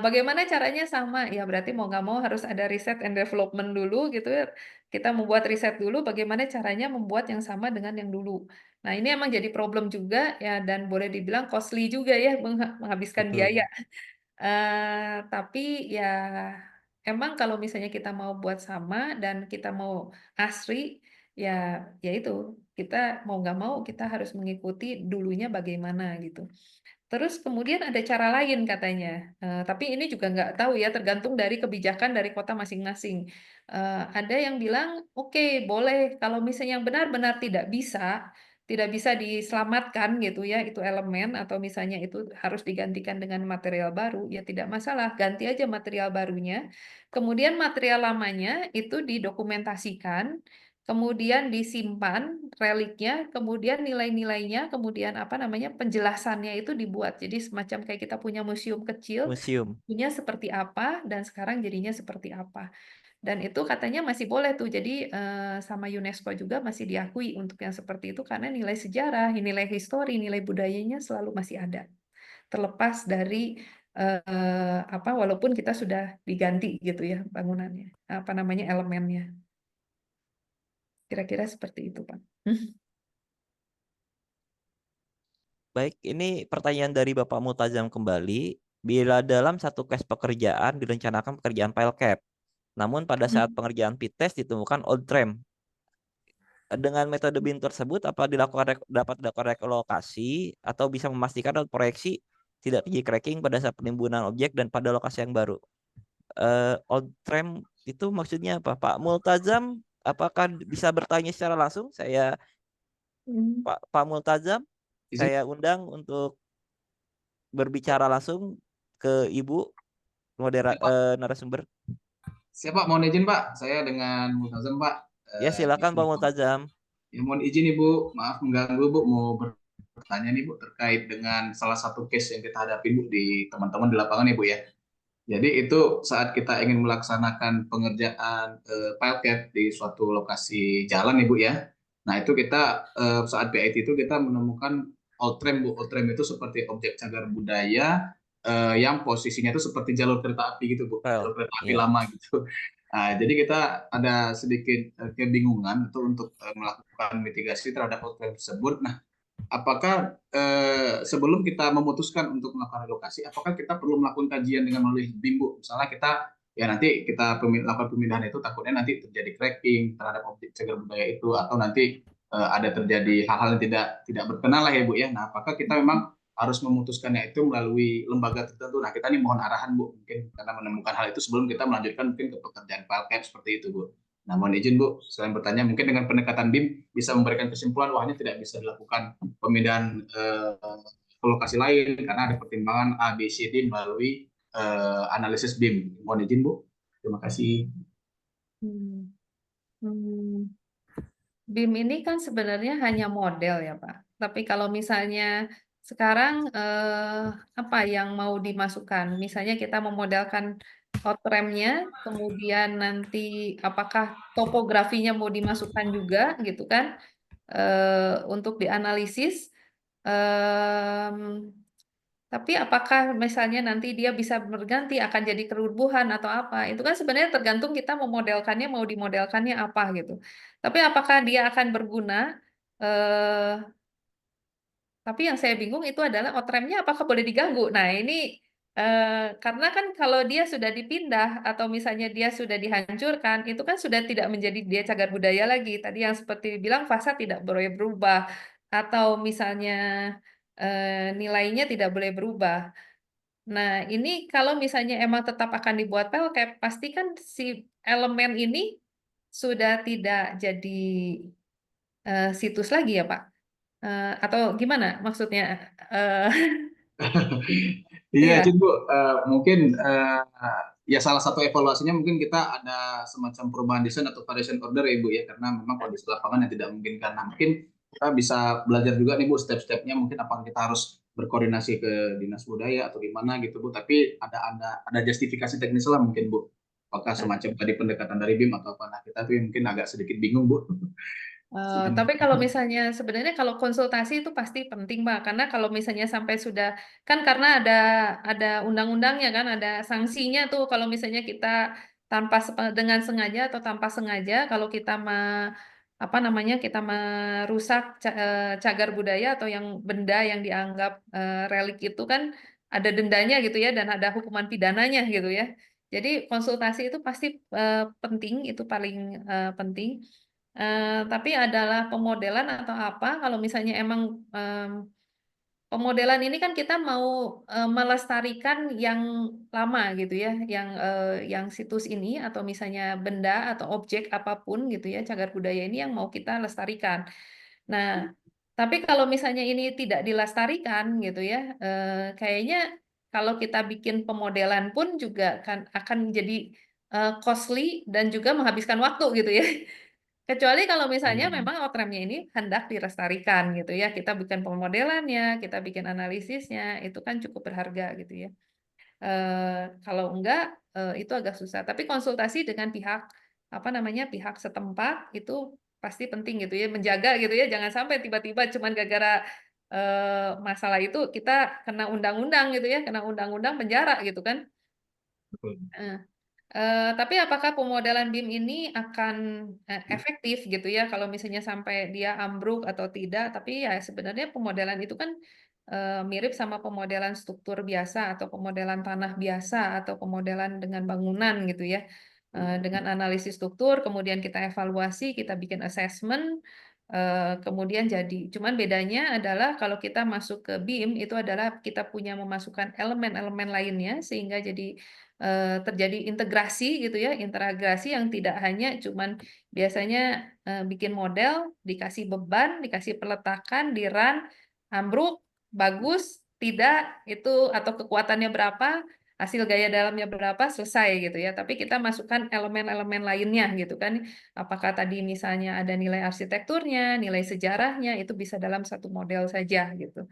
Bagaimana caranya sama? Ya berarti mau nggak mau harus ada riset and development dulu gitu ya. Kita membuat riset dulu bagaimana caranya membuat yang sama dengan yang dulu. Nah, ini emang jadi problem juga ya, dan boleh dibilang costly juga ya, menghabiskan biaya. Betul. Tapi ya emang kalau misalnya kita mau buat sama dan kita mau asri, ya ya itu, kita mau nggak mau kita harus mengikuti dulunya bagaimana gitu. Terus kemudian ada cara lain katanya. Tapi ini juga nggak tahu ya, tergantung dari kebijakan dari kota masing-masing. Ada yang bilang, oke, boleh kalau misalnya yang benar-benar tidak bisa diselamatkan gitu ya, itu elemen atau misalnya itu harus digantikan dengan material baru, ya tidak masalah, ganti aja material barunya. Kemudian material lamanya itu didokumentasikan, kemudian disimpan reliknya, kemudian nilai-nilainya, kemudian apa namanya penjelasannya itu dibuat. Jadi semacam kayak kita punya museum kecil, Museum. punya seperti apa dan sekarang jadinya seperti apa. Dan itu katanya masih boleh tuh. Jadi sama UNESCO juga masih diakui untuk yang seperti itu karena nilai sejarah, nilai histori, nilai budayanya selalu masih ada. Terlepas dari apa walaupun kita sudah diganti gitu ya bangunannya, apa namanya elemennya. Kira-kira seperti itu, Pak. Baik, ini pertanyaan dari Bapak Multazam kembali. Bila dalam satu case pekerjaan direncanakan pekerjaan file cap, namun pada saat pengerjaan fit test ditemukan old tram. Dengan metode BIM tersebut, apa dapat dilakukan relokasi atau bisa memastikan proyeksi tidak terjadi cracking pada saat penimbunan objek dan pada lokasi yang baru? Old tram itu maksudnya apa, Pak Multazam? Apakah bisa bertanya secara langsung? Saya Pak Multazam, Izin, saya undang untuk berbicara langsung ke Ibu narasumber. siapa mohon izin Pak, saya dengan Multazam Pak. Ya, silakan Pak Multazam. Ya, mohon izin Ibu, maaf mengganggu Bu, mau bertanya nih Bu terkait dengan salah satu case yang kita hadapi Bu di teman-teman di lapangan ya Bu ya. Jadi itu saat kita ingin melaksanakan pengerjaan file cap di suatu lokasi jalan Ibu ya. Nah itu kita saat BIT itu kita menemukan old tram Bu. Old tram itu seperti objek cagar budaya yang posisinya itu seperti jalur kereta api gitu Bu. Jalur kereta api lama gitu. Nah, jadi kita ada sedikit kebingungan itu untuk melakukan mitigasi terhadap old tram tersebut. Nah, apakah sebelum kita memutuskan untuk melakukan relokasi, apakah kita perlu melakukan kajian dengan melalui BIM, Bu? Misalnya kita ya nanti kita lakukan pemindahan itu takutnya nanti terjadi cracking terhadap objek cagar budaya itu atau nanti ada terjadi hal-hal yang tidak berkenan lah ya Bu ya. Nah, apakah kita memang harus memutuskannya itu melalui lembaga tertentu? Nah, kita nih mohon arahan Bu, mungkin karena menemukan hal itu sebelum kita melanjutkan mungkin ke pekerjaan file cap seperti itu Bu. Nah, mohon izin Bu, selain bertanya, mungkin dengan pendekatan BIM bisa memberikan kesimpulan wah ini tidak bisa dilakukan pemindahan ke lokasi lain karena ada pertimbangan A, B, C, D melalui analisis BIM. Mohon izin Bu. Terima kasih. BIM ini kan sebenarnya hanya model ya Pak. Tapi kalau misalnya sekarang apa yang mau dimasukkan? Misalnya kita memodelkan outremnya, kemudian nanti apakah topografinya mau dimasukkan juga gitu kan untuk dianalisis. Tapi apakah misalnya nanti dia bisa berganti akan jadi kerubuhan atau apa? Itu kan sebenarnya tergantung kita memodelkannya mau dimodelkannya apa gitu. Tapi apakah dia akan berguna? Tapi yang saya bingung itu adalah outremnya apakah boleh diganggu? Nah ini karena kan kalau dia sudah dipindah atau misalnya dia sudah dihancurkan, itu kan sudah tidak menjadi dia cagar budaya lagi. Tadi yang seperti bilang fasad tidak boleh berubah atau misalnya nilainya tidak boleh berubah. Nah, ini kalau misalnya emang tetap akan dibuat pelcap, pasti kan si elemen ini sudah tidak jadi situs lagi ya, Pak? Atau gimana maksudnya? Iya, Iya. izin Bu. Mungkin ya salah satu evaluasinya mungkin kita ada semacam perubahan desain atau variation order ya Bu ya, karena memang kondisi lapangan yang tidak memungkinkan. Nah, mungkin kita bisa belajar juga nih Bu step-stepnya mungkin apa kita harus berkoordinasi ke dinas budaya atau gimana gitu Bu. Tapi ada justifikasi teknis lah mungkin Bu. Apakah semacam tadi pendekatan dari BIM atau apa? Nah, kita tuh mungkin agak sedikit bingung Bu. Tapi kalau misalnya sebenarnya kalau konsultasi itu pasti penting, Pak. Karena kalau misalnya sampai sudah kan karena ada undang-undangnya kan, ada sanksinya tuh kalau misalnya kita dengan sengaja atau tanpa sengaja kalau kita apa namanya kita merusak cagar budaya atau yang benda yang dianggap relik itu kan ada dendanya gitu ya dan ada hukuman pidananya gitu ya. Jadi konsultasi itu pasti penting, itu paling penting. Tapi adalah pemodelan atau apa, kalau misalnya emang pemodelan ini kan kita mau melestarikan yang lama gitu ya, yang situs ini atau misalnya benda atau objek apapun gitu ya, cagar budaya ini yang mau kita lestarikan. Nah, tapi kalau misalnya ini tidak dilestarikan gitu ya, kayaknya kalau kita bikin pemodelan pun juga akan jadi costly dan juga menghabiskan waktu gitu ya. Kecuali kalau misalnya memang outremnya ini hendak dilestarikan gitu ya, kita bikin pemodelannya, kita bikin analisisnya, itu kan cukup berharga gitu ya. Kalau enggak, itu agak susah. Tapi konsultasi dengan pihak apa namanya pihak setempat itu pasti penting gitu ya, menjaga gitu ya, jangan sampai tiba-tiba cuman gara-gara masalah itu kita kena undang-undang gitu ya, kena undang-undang penjara gitu kan. Betul. Tapi apakah pemodelan BIM ini akan efektif gitu ya kalau misalnya sampai dia ambruk atau tidak? Tapi ya sebenarnya pemodelan itu kan mirip sama pemodelan struktur biasa atau pemodelan tanah biasa atau pemodelan dengan bangunan gitu ya. Dengan analisis struktur, kemudian kita evaluasi, kita bikin assessment, kemudian jadi. Cuman bedanya adalah kalau kita masuk ke BIM itu adalah kita punya memasukkan elemen-elemen lainnya sehingga jadi terjadi integrasi gitu ya, integrasi yang tidak hanya cuman biasanya bikin model, dikasih beban, dikasih peletakan, di-run, ambruk, bagus, tidak, itu atau kekuatannya berapa, hasil gaya dalamnya berapa, selesai gitu ya. Tapi kita masukkan elemen-elemen lainnya gitu kan. Apakah tadi misalnya ada nilai arsitekturnya, nilai sejarahnya, itu bisa dalam satu model saja gitu.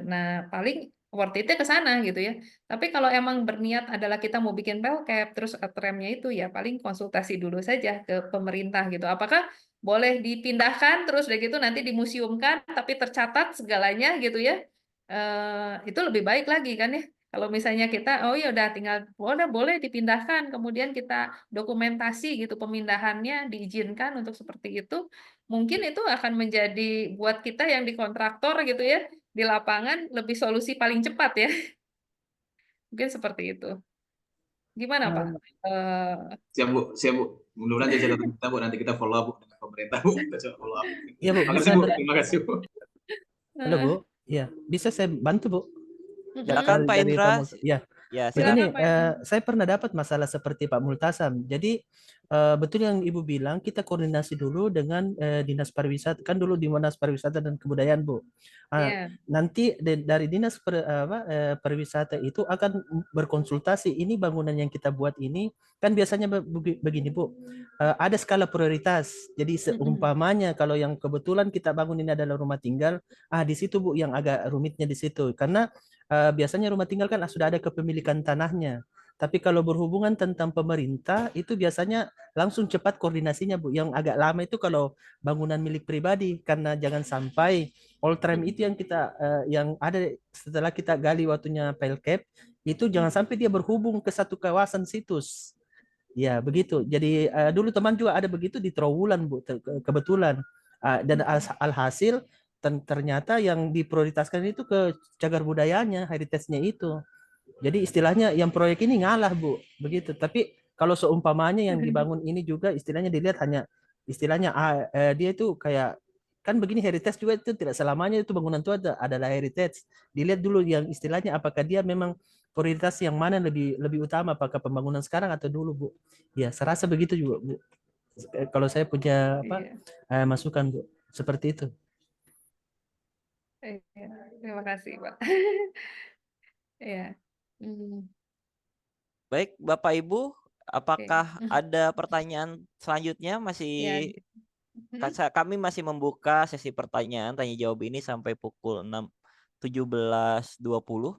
Nah, paling worth it-nya ke sana gitu ya. Tapi kalau emang berniat adalah kita mau bikin pelcap, terus remnya itu ya paling konsultasi dulu saja ke pemerintah gitu. Apakah boleh dipindahkan terus udah gitu nanti dimuseumkan tapi tercatat segalanya gitu ya. Itu lebih baik lagi kan ya. Kalau misalnya kita, oh ya udah tinggal, udah boleh dipindahkan, kemudian kita dokumentasi gitu pemindahannya, diizinkan untuk seperti itu, mungkin itu akan menjadi buat kita yang di kontraktor gitu ya, di lapangan lebih solusi paling cepat ya. Mungkin seperti itu. Gimana Pak? Eh, Eh, Siap Bu, siap Bu. Mudah-mudahan jadi catatan kita Bu, nanti kita follow up Bu dengan pemerintah Bu, kita coba follow up. Iya Bu, Makasih bisa Bu, terima kasih Bu. halo Bu. eh, Iya, bisa saya bantu Bu Silakan mm-mm. Pak dari Indra. Pak Multasam. Ya, Ya, begini, Silakan Pak Indra. saya pernah dapat masalah seperti Pak Multasam. Jadi betul yang Ibu bilang, kita koordinasi dulu dengan Dinas Pariwisata. Kan dulu di Dinas Pariwisata dan Kebudayaan Bu. Iya. Nanti dari Dinas Pariwisata itu akan berkonsultasi. Ini bangunan yang kita buat ini kan biasanya begini Bu. Ada skala prioritas. Jadi Mm-mm. seumpamanya kalau yang kebetulan kita bangun ini adalah rumah tinggal, di situ Bu yang agak rumitnya di situ. Karena biasanya rumah tinggal kan sudah ada kepemilikan tanahnya. Tapi kalau berhubungan tentang pemerintah itu biasanya langsung cepat koordinasinya Bu. Yang agak lama itu kalau bangunan milik pribadi karena jangan sampai all time itu yang kita yang ada setelah kita gali waktunya pelcap itu jangan sampai dia berhubung ke satu kawasan situs. Ya begitu. Jadi dulu teman juga ada begitu di Trawulan Bu kebetulan. Dan alhasil ternyata yang diprioritaskan itu ke cagar budayanya, heritage-nya itu. Jadi istilahnya yang proyek ini ngalah Bu, begitu. Tapi kalau seumpamanya yang dibangun ini juga istilahnya dilihat hanya istilahnya dia itu kayak kan begini heritage juga itu tidak selamanya itu bangunan itu adalah heritage. Dilihat dulu yang istilahnya apakah dia memang prioritas yang mana lebih lebih utama apakah pembangunan sekarang atau dulu Bu. Ya, serasa begitu juga Bu. Kalau saya punya apa Iya. masukan Bu, seperti itu. Iya. Terima kasih Pak. Iya. Hmm, baik Bapak Ibu, oke. apakah ada pertanyaan selanjutnya? Ya. Kami masih membuka sesi pertanyaan tanya jawab ini sampai pukul 17.20.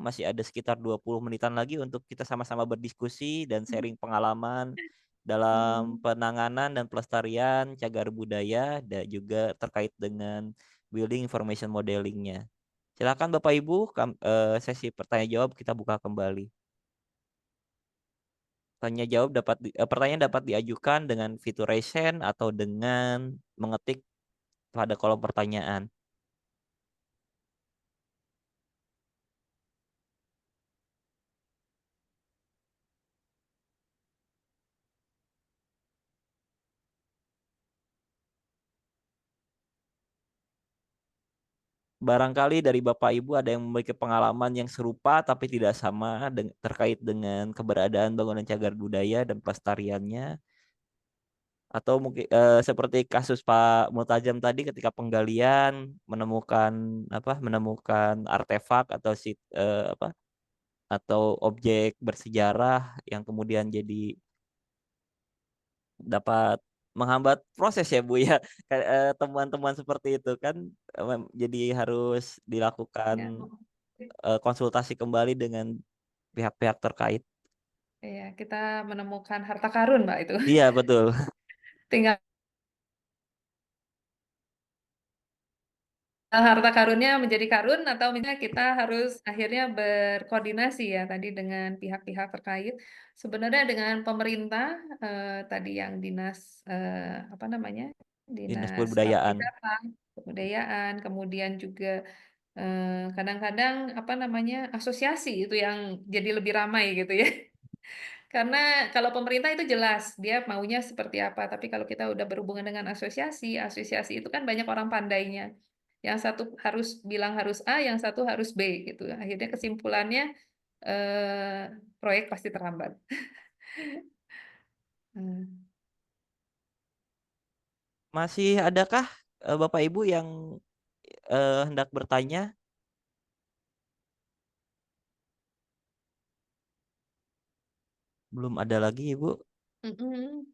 Masih ada sekitar 20 menitan lagi untuk kita sama-sama berdiskusi dan sharing pengalaman dalam penanganan dan pelestarian cagar budaya dan juga terkait dengan building information modelingnya. Silakan Bapak Ibu, sesi pertanyaan jawab kita buka kembali. Pertanyaan dapat diajukan dengan fitur raise hand atau dengan mengetik pada kolom pertanyaan. Barangkali dari Bapak Ibu ada yang memiliki pengalaman yang serupa tapi tidak sama terkait dengan keberadaan bangunan cagar budaya dan pelestariannya, atau mungkin seperti kasus Pak Multajam tadi ketika penggalian menemukan artefak atau objek bersejarah yang kemudian jadi dapat menghambat proses ya Bu ya. Temuan-temuan seperti itu kan jadi harus dilakukan Ya. konsultasi kembali dengan pihak-pihak terkait. Iya, kita menemukan harta karun, Mbak, itu. Iya betul. Tinggal harta karunnya menjadi karun, atau misalnya kita harus akhirnya berkoordinasi ya tadi dengan pihak-pihak terkait. Sebenarnya dengan pemerintah tadi yang dinas apa namanya, Dinas dinas Kebudayaan. pariwisata, kebudayaan, kemudian juga kadang-kadang apa namanya, asosiasi itu yang jadi lebih ramai gitu ya. Karena kalau pemerintah itu jelas dia maunya seperti apa, tapi kalau kita udah berhubungan dengan asosiasi, asosiasi itu kan banyak orang pandainya. Yang satu harus bilang harus A, yang satu harus B gitu. Akhirnya kesimpulannya proyek pasti terlambat. Hmm. Masih adakah Bapak Ibu yang hendak bertanya? Belum ada lagi, Ibu. Mm-mm.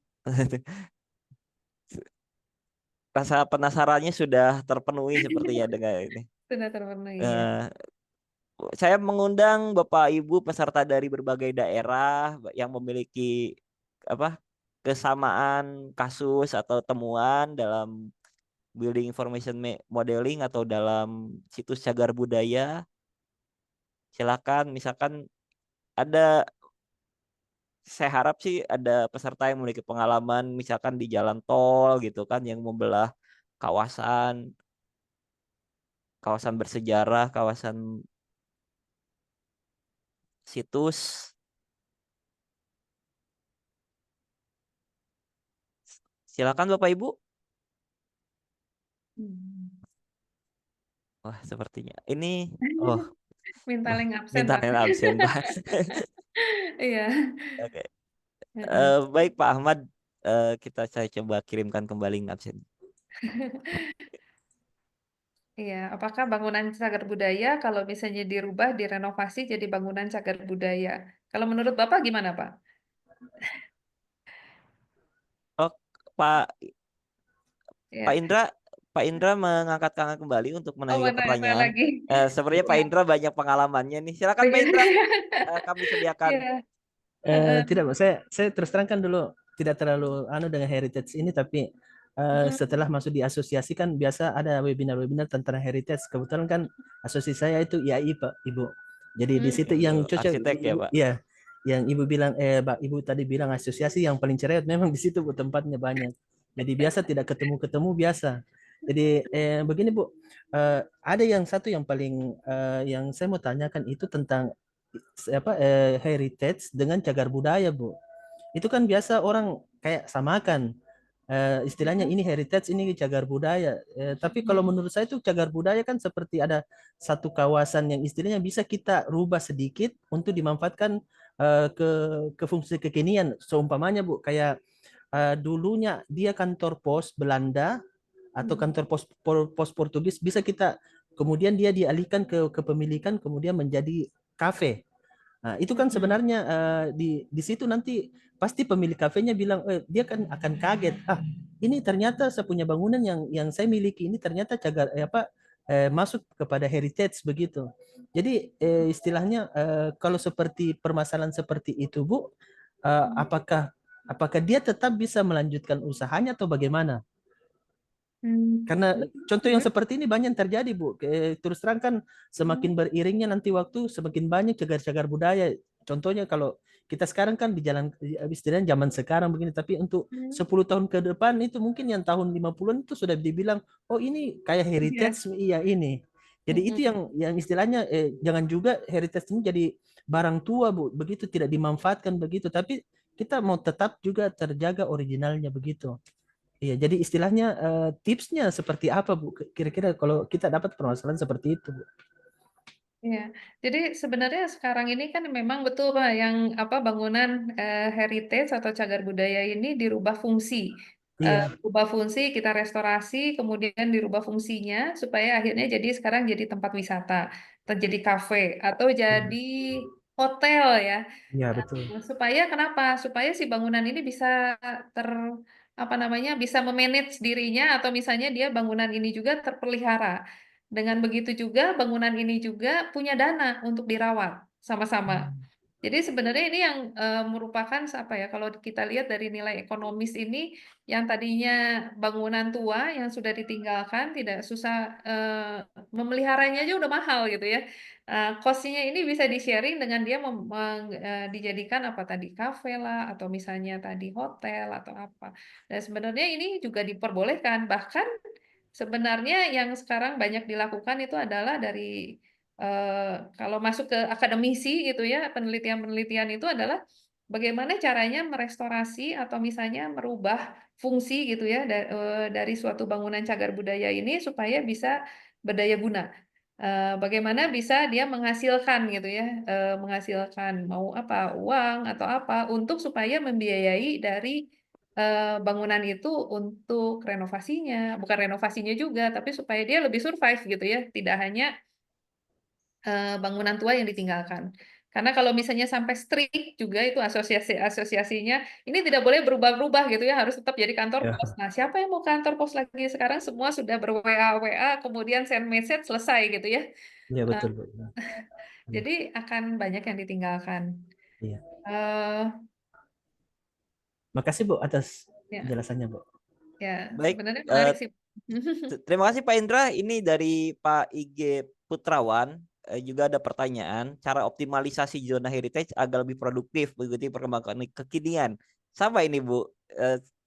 Rasa penasarannya sudah terpenuhi sepertinya dengan ini. Sudah terpenuhi ya. Eh, saya mengundang Bapak Ibu peserta dari berbagai daerah yang memiliki apa kesamaan kasus atau temuan dalam building information modeling atau dalam situs cagar budaya. Silakan, misalkan ada, saya harap sih ada peserta yang memiliki pengalaman misalkan di jalan tol gitu kan yang membelah kawasan kawasan bersejarah, kawasan situs. Silakan Bapak Ibu. Hmm. Wah, sepertinya ini oh, Minta wah, link absen minta tapi. absen Pak. Iya. Oke. Heeh. Baik Pak Ahmad, saya coba kirimkan kembali absen. Iya, apakah bangunan cagar budaya kalau misalnya dirubah, direnovasi jadi bangunan cagar budaya? Kalau menurut Bapak gimana, Pak? Oh, Pak Pak Ya. Indra, Pak Indra mengangkat tangan kembali untuk Oh, menanggapi mana pertanyaan. lagi? Sepertinya Pak Ya. Indra banyak pengalamannya nih. Silakan Pak Indra, kami sediakan. Iya. Heeh. Tidak, Pak. Saya terus terangkan dulu tidak terlalu dengan heritage ini, tapi setelah masuk di asosiasi kan biasa ada webinar-webinar tentang heritage. Kebetulan kan asosiasi saya itu IAI, Pak, Ibu. Jadi di situ yang cocok, Arsitek ya Pak. ya, yang Ibu bilang, Pak, Ibu tadi bilang asosiasi yang paling cerewet, memang di situ Bu tempatnya banyak. Jadi biasa tidak ketemu-ketemu biasa. Jadi begini Bu, ada yang satu yang paling yang saya mau tanyakan itu tentang heritage dengan cagar budaya, Bu. Itu kan biasa orang kayak samakan. Istilahnya ini heritage, ini cagar budaya. Tapi kalau menurut saya itu cagar budaya kan seperti ada satu kawasan yang istilahnya bisa kita rubah sedikit untuk dimanfaatkan ke fungsi kekinian. Seumpamanya Bu, kayak dulunya dia kantor pos Belanda atau kantor pos Portugis, bisa kita kemudian dia dialihkan ke kepemilikan kemudian menjadi kafe. Nah, itu kan sebenarnya di situ nanti pasti pemilik kafenya bilang, dia kan akan kaget. Ah, ini ternyata saya punya bangunan yang saya miliki ini ternyata cagar masuk kepada heritage begitu. Jadi istilahnya kalau seperti permasalahan seperti itu, Bu, apakah dia tetap bisa melanjutkan usahanya atau bagaimana? Karena contoh yang seperti ini banyak terjadi, Bu. Terus terang kan semakin beriringnya nanti waktu, semakin banyak cagar-cagar budaya. Contohnya kalau kita sekarang kan di jalan, istilahnya zaman sekarang begini, tapi untuk 10 tahun ke depan itu mungkin yang tahun 50-an itu sudah dibilang, oh ini kayak heritage, iya ini. Jadi itu yang istilahnya jangan juga heritage ini jadi barang tua, Bu. Begitu tidak dimanfaatkan begitu, tapi kita mau tetap juga terjaga originalnya begitu. Iya, jadi istilahnya tipsnya seperti apa, Bu? Kira-kira kalau kita dapat permasalahan seperti itu, Bu. Ya, jadi sebenarnya sekarang ini kan memang betul Pak yang apa bangunan heritage atau cagar budaya ini dirubah fungsi. Iya. Ubah fungsi, kita restorasi, kemudian dirubah fungsinya supaya akhirnya jadi sekarang jadi tempat wisata, terjadi kafe atau jadi hotel ya. Iya, betul. Supaya kenapa? Supaya si bangunan ini bisa ter apa namanya bisa memanage dirinya atau misalnya dia bangunan ini juga terpelihara. Dengan begitu juga bangunan ini juga punya dana untuk dirawat sama-sama. Jadi sebenarnya ini yang merupakan apa ya, kalau kita lihat dari nilai ekonomis ini, yang tadinya bangunan tua yang sudah ditinggalkan, tidak susah memeliharanya aja udah mahal gitu ya. Cost-nya ini bisa di-sharing dengan dia dijadikan apa tadi, kafe lah, atau misalnya tadi hotel atau apa. Dan sebenarnya ini juga diperbolehkan, bahkan sebenarnya yang sekarang banyak dilakukan itu adalah dari kalau masuk ke akademisi gitu ya, penelitian-penelitian itu adalah bagaimana caranya merestorasi atau misalnya merubah fungsi gitu ya dari suatu bangunan cagar budaya ini supaya bisa berdaya guna. Bagaimana bisa dia menghasilkan gitu ya, menghasilkan mau apa, uang atau apa untuk supaya membiayai dari bangunan itu untuk renovasinya, bukan renovasinya juga, tapi supaya dia lebih survive gitu ya, tidak hanya bangunan tua yang ditinggalkan. Karena kalau misalnya sampai strict juga itu asosiasinya, ini tidak boleh berubah-ubah gitu ya, harus tetap jadi kantor Ya, pos. Nah, siapa yang mau kantor pos lagi sekarang? Semua sudah ber-WA, kemudian send message, selesai gitu ya. ya Eh, betul, Bu. Ya. jadi akan banyak yang ditinggalkan. Iya. Eh, Makasih Bu atas ya, penjelasannya, Bu. ya, Baik, sebenarnya eh, menarik sih. terima kasih Pak Indra. Ini dari Pak IG Putrawan. Juga ada pertanyaan, cara optimalisasi zona heritage agar lebih produktif mengikuti perkembangan kekinian. Sama ini Bu.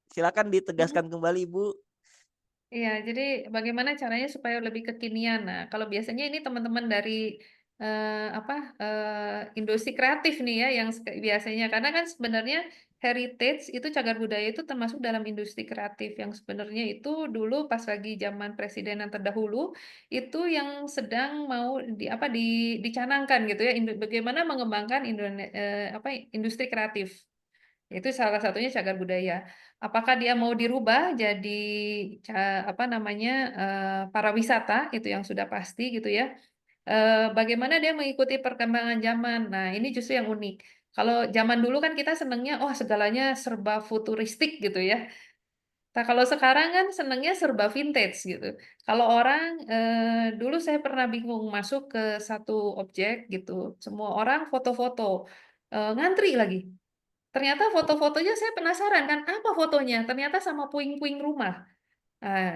Silakan ditegaskan kembali Bu. Iya, jadi bagaimana caranya supaya lebih kekinian? Nah, kalau biasanya ini teman-teman dari apa industri kreatif nih ya, yang biasanya karena kan sebenarnya heritage itu cagar budaya itu termasuk dalam industri kreatif yang sebenarnya itu dulu pas lagi zaman presiden yang terdahulu itu yang sedang mau dicanangkan gitu ya, bagaimana mengembangkan industri kreatif. Itu salah satunya cagar budaya. Apakah dia mau dirubah jadi apa namanya pariwisata itu yang sudah pasti gitu ya. Bagaimana dia mengikuti perkembangan zaman. Nah, ini justru yang unik. Kalau zaman dulu kan kita senangnya oh segalanya serba futuristik gitu ya. Nah, kalau sekarang kan senangnya serba vintage gitu. Kalau orang dulu saya pernah bingung masuk ke satu objek gitu. Semua orang foto-foto, ngantri lagi. Ternyata foto-fotonya saya penasaran kan, apa fotonya? Ternyata sama puing-puing rumah.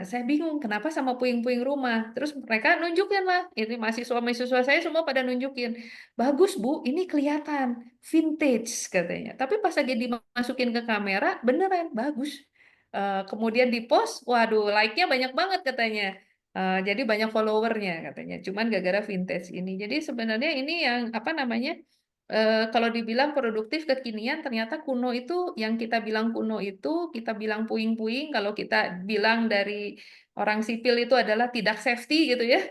Saya bingung kenapa sama puing-puing rumah. Terus mereka nunjukin lah, ini mahasiswa-mahasiswa saya semua pada nunjukin. Bagus Bu, ini kelihatan vintage katanya. Tapi pas lagi dimasukin ke kamera, beneran bagus. Kemudian di post, waduh, like-nya banyak banget katanya. Jadi banyak followernya katanya. Cuman gara-gara vintage ini. Jadi sebenarnya ini yang apa namanya? Kalau dibilang produktif kekinian, ternyata kuno itu yang kita bilang kuno itu kita bilang puing-puing. Kalau kita bilang dari orang sipil itu adalah tidak safety gitu ya.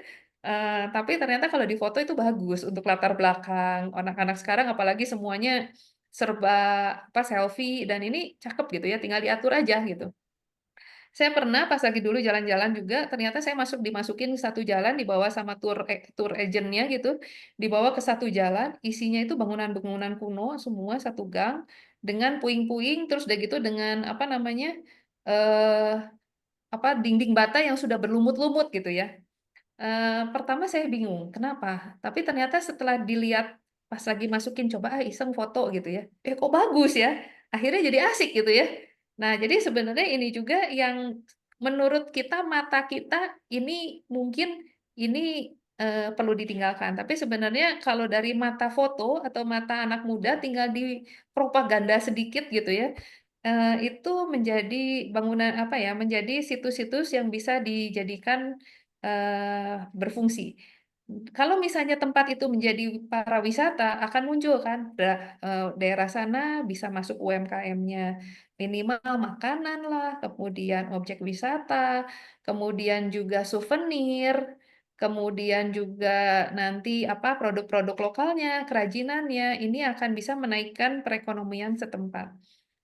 Tapi ternyata kalau di foto itu bagus untuk latar belakang anak-anak sekarang, apalagi semuanya serba apa selfie dan ini cakep gitu ya, tinggal diatur aja gitu. Saya pernah pas lagi dulu jalan-jalan juga, ternyata saya dimasukin satu jalan dibawa sama tour agentnya gitu, dibawa ke satu jalan, isinya itu bangunan-bangunan kuno semua satu gang dengan puing-puing, terus udah gitu dengan apa namanya eh apa dinding bata yang sudah berlumut-lumut gitu ya. Pertama saya bingung, kenapa? Tapi ternyata setelah dilihat pas lagi masukin coba iseng foto gitu ya, kok bagus ya. Akhirnya jadi asik gitu ya. Nah, jadi sebenarnya ini juga yang menurut kita mata kita ini mungkin ini perlu ditinggalkan. Tapi sebenarnya kalau dari mata foto atau mata anak muda tinggal di propaganda sedikit gitu ya, itu menjadi bangunan apa ya, menjadi situs-situs yang bisa dijadikan berfungsi. Kalau misalnya tempat itu menjadi pariwisata, akan muncul kan daerah sana bisa masuk UMKM-nya, minimal makanan lah, kemudian objek wisata, kemudian juga souvenir, kemudian juga nanti apa produk-produk lokalnya, kerajinannya, ini akan bisa menaikkan perekonomian setempat.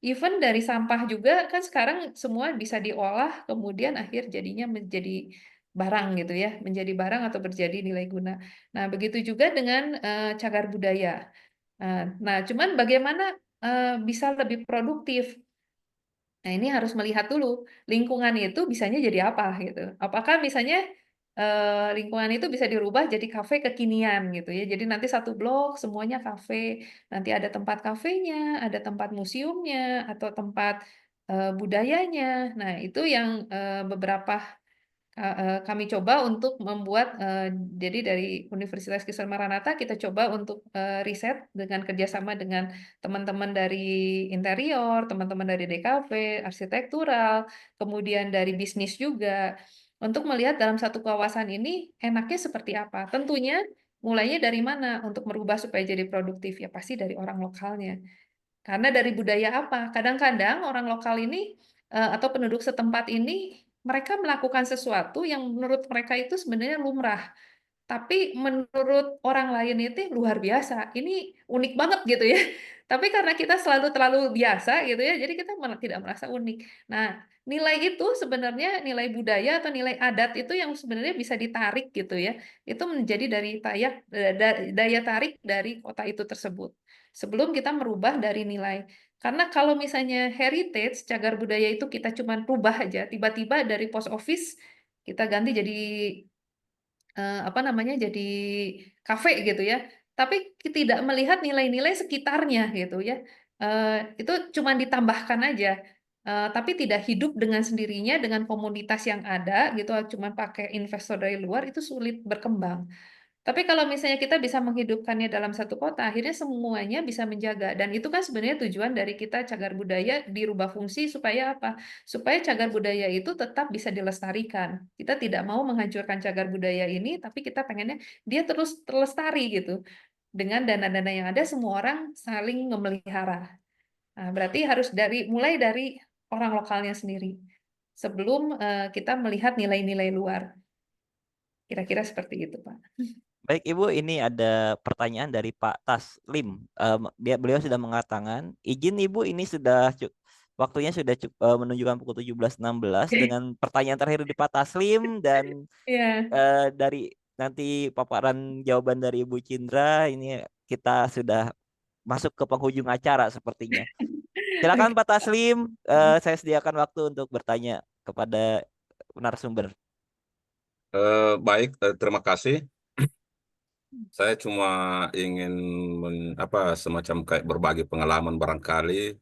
Even dari sampah juga kan sekarang semua bisa diolah, kemudian akhir jadinya menjadi barang gitu ya, menjadi barang atau berjadi nilai guna. Nah, begitu juga dengan cagar budaya. Nah, cuman bagaimana bisa lebih produktif? Nah, ini harus melihat dulu lingkungan itu bisanya jadi apa gitu. Apakah misalnya lingkungan itu bisa dirubah jadi kafe kekinian gitu ya. Jadi nanti satu blok semuanya kafe. Nanti ada tempat kafenya, ada tempat museumnya, atau tempat budayanya. Nah, itu yang beberapa kami coba untuk membuat, jadi dari Universitas Kristen Maranatha kita coba untuk riset dengan kerjasama dengan teman-teman dari interior, teman-teman dari DKV, arsitektural, kemudian dari bisnis juga, untuk melihat dalam satu kawasan ini enaknya seperti apa. Tentunya mulainya dari mana untuk merubah supaya jadi produktif, ya pasti dari orang lokalnya. Karena dari budaya apa? Kadang-kadang orang lokal ini atau penduduk setempat ini mereka melakukan sesuatu yang menurut mereka itu sebenarnya lumrah. Tapi menurut orang lain itu luar biasa. Ini unik banget gitu ya. Tapi karena kita selalu terlalu biasa gitu ya, jadi kita tidak merasa unik. Nah, nilai itu sebenarnya nilai budaya atau nilai adat itu yang sebenarnya bisa ditarik gitu ya. Itu menjadi daya tarik dari kota itu tersebut. Sebelum kita merubah dari nilai. Karena kalau misalnya heritage, cagar budaya itu kita cuma rubah aja, tiba-tiba dari post office kita ganti jadi apa namanya, jadi kafe gitu ya, tapi tidak melihat nilai-nilai sekitarnya gitu ya. Itu cuma ditambahkan aja, tapi tidak hidup dengan sendirinya dengan komunitas yang ada gitu, cuma pakai investor dari luar itu sulit berkembang. Tapi kalau misalnya kita bisa menghidupkannya dalam satu kota, akhirnya semuanya bisa menjaga. Dan itu kan sebenarnya tujuan dari kita cagar budaya dirubah fungsi supaya apa? Supaya cagar budaya itu tetap bisa dilestarikan. Kita tidak mau menghancurkan cagar budaya ini, tapi kita pengennya dia terus terlestari gitu. Dengan dana-dana yang ada, semua orang saling memelihara. Nah, berarti harus mulai dari orang lokalnya sendiri. Sebelum kita melihat nilai-nilai luar. Kira-kira seperti itu, Pak. Baik Ibu, ini ada pertanyaan dari Pak Taslim. Beliau sudah mengatakan, izin Ibu ini sudah waktunya sudah menunjukkan pukul 17.16 dengan pertanyaan terakhir di Pak Taslim dan Iya. dari nanti paparan jawaban dari Ibu Cindra ini kita sudah masuk ke penghujung acara sepertinya. Silakan Pak Taslim, saya sediakan waktu untuk bertanya kepada narasumber. Baik, terima kasih. Saya cuma ingin semacam kayak berbagi pengalaman barangkali.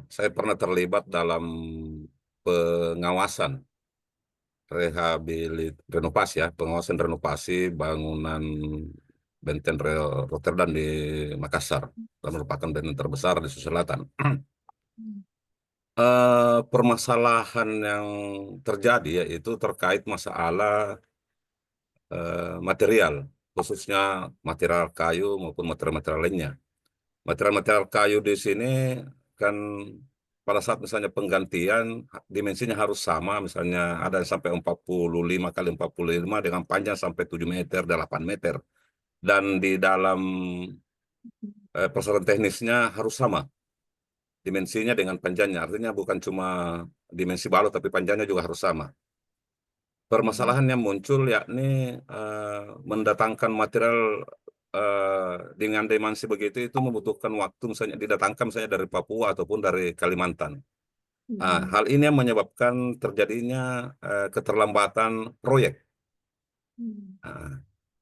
Saya pernah terlibat dalam pengawasan renovasi ya, pengawasan renovasi bangunan Benteng Rotterdam di Makassar. Dan merupakan benteng terbesar di Sulawesi Selatan. Permasalahan yang terjadi yaitu terkait masalah material, khususnya material kayu maupun material-material lainnya. Material-material kayu di sini kan pada saat misalnya penggantian dimensinya harus sama, misalnya ada yang sampai 45 kali 45 dengan panjang sampai 7 meter, 8 meter. Dan di dalam persoalan teknisnya harus sama dimensinya dengan panjangnya. Artinya bukan cuma dimensi balut tapi panjangnya juga harus sama. Permasalahan yang muncul yakni mendatangkan material dengan dimensi begitu itu membutuhkan waktu, misalnya didatangkan misalnya dari Papua ataupun dari Kalimantan. Hal ini yang menyebabkan terjadinya keterlambatan proyek.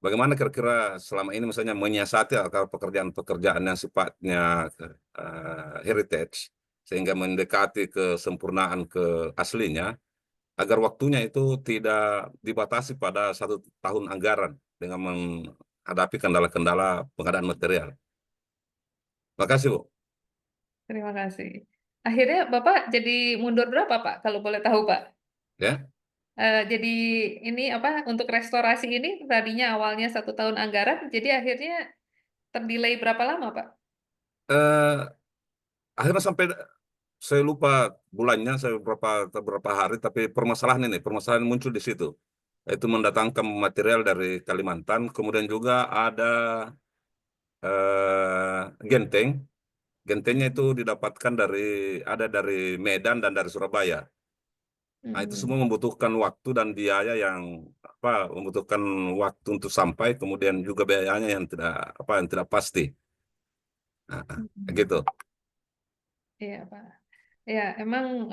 Bagaimana kira-kira selama ini misalnya menyiasati agar pekerjaan-pekerjaan yang sifatnya heritage sehingga mendekati kesempurnaan ke aslinya, agar waktunya itu tidak dibatasi pada 1 tahun anggaran dengan menghadapi kendala-kendala pengadaan material. Terima kasih, Bu. Terima kasih. Akhirnya Bapak jadi mundur berapa, Pak? Kalau boleh tahu, Pak? Ya. Jadi ini apa untuk restorasi ini tadinya awalnya 1 tahun anggaran, jadi akhirnya terdelay berapa lama, Pak? Akhirnya sampai saya lupa bulannya, saya beberapa hari, tapi permasalahan muncul di situ. Itu mendatangkan material dari Kalimantan, kemudian juga ada genteng. Gentengnya itu didapatkan dari Medan dan dari Surabaya. Nah, itu semua membutuhkan waktu dan biaya yang membutuhkan waktu untuk sampai, kemudian juga biayanya yang tidak pasti. Nah, gitu. Iya, Pak. Ya, emang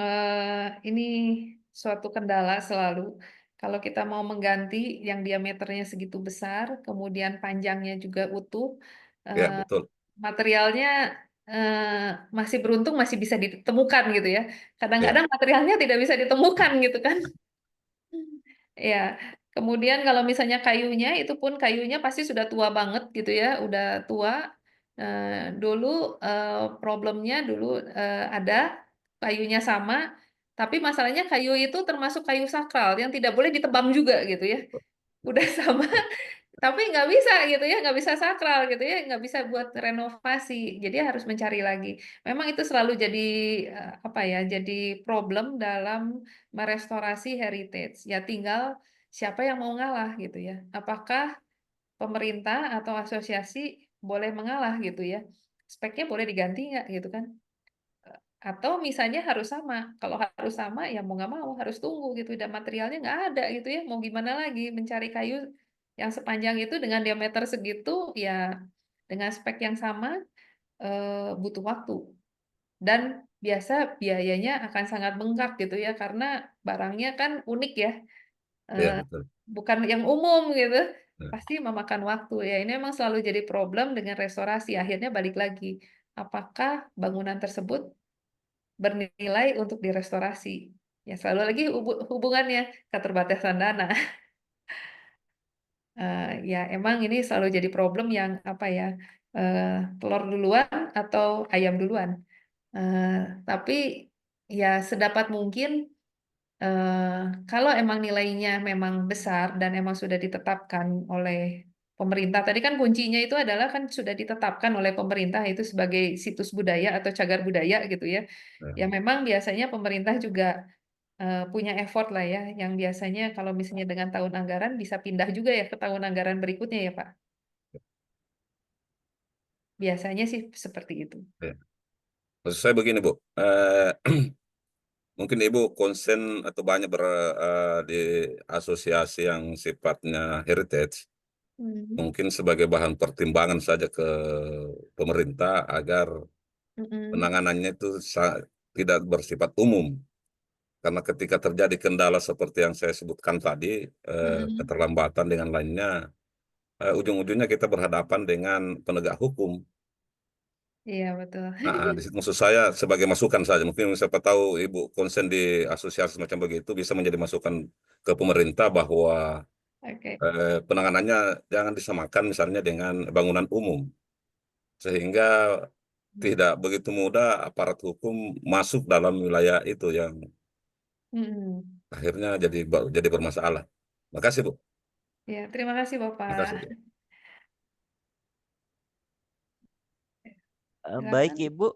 ini suatu kendala selalu. Kalau kita mau mengganti yang diameternya segitu besar, kemudian panjangnya juga utuh, Ya, eh, betul. materialnya masih beruntung masih bisa ditemukan gitu ya. Ya, Kadang-kadang materialnya tidak bisa ditemukan gitu kan. Ya, kemudian kalau misalnya kayunya, itu pun kayunya pasti sudah tua banget gitu ya, udah tua. Dulu problemnya dulu ada kayunya sama, tapi masalahnya kayu itu termasuk kayu sakral yang tidak boleh ditebang juga gitu ya. Udah sama, tapi nggak bisa gitu ya, nggak bisa sakral gitu ya, nggak bisa buat renovasi. Jadi harus mencari lagi. Memang itu selalu jadi apa ya, jadi problem dalam merestorasi heritage. Ya tinggal siapa yang mau ngalah gitu ya. Apakah pemerintah atau asosiasi boleh mengalah gitu ya. Speknya boleh diganti nggak gitu kan. Atau misalnya harus sama. Kalau harus sama ya mau nggak mau harus tunggu gitu. Dan materialnya nggak ada gitu ya. Mau gimana lagi mencari kayu yang sepanjang itu dengan diameter segitu ya dengan spek yang sama butuh waktu. Dan biasa biayanya akan sangat bengkak gitu ya karena barangnya kan unik ya. ya, Eh, betul. bukan yang umum gitu. Ya. Pasti memakan waktu ya. Ini memang selalu jadi problem dengan restorasi. Akhirnya balik lagi. Apakah bangunan tersebut bernilai untuk direstorasi? Ya selalu lagi hubungannya keterbatasan dana. Ya emang ini selalu jadi problem yang apa ya, telur duluan atau ayam duluan. Tapi ya sedapat mungkin kalau emang nilainya memang besar dan emang sudah ditetapkan oleh pemerintah. Tadi kan kuncinya itu adalah kan sudah ditetapkan oleh pemerintah itu sebagai situs budaya atau cagar budaya gitu ya. Ya. Ya memang biasanya pemerintah juga punya effort lah ya, yang biasanya kalau misalnya dengan tahun anggaran bisa pindah juga ya ke tahun anggaran berikutnya ya Pak. Biasanya sih seperti itu. Ya. Maksud saya begini, Bu. Mungkin Ibu konsen atau banyak di asosiasi yang sifatnya heritage, Hmm. mungkin sebagai bahan pertimbangan saja ke pemerintah agar Mm-mm. penanganannya itu tidak bersifat umum. Karena ketika terjadi kendala seperti yang saya sebutkan tadi, Mm-mm. keterlambatan dengan lainnya, ujung-ujungnya kita berhadapan dengan penegak hukum. Iya betul. Nah, di situ maksud saya sebagai masukan saja. Mungkin siapa tahu Ibu konsen di asosiasi semacam begitu bisa menjadi masukan ke pemerintah bahwa Oke. penanganannya jangan disamakan misalnya dengan bangunan umum. Sehingga tidak begitu mudah aparat hukum masuk dalam wilayah itu yang Mm-mm. akhirnya jadi bermasalah. Makasih, Bu. Ya, terima kasih Bapak. Makasih, Bu. Baik Silakan. Ibu,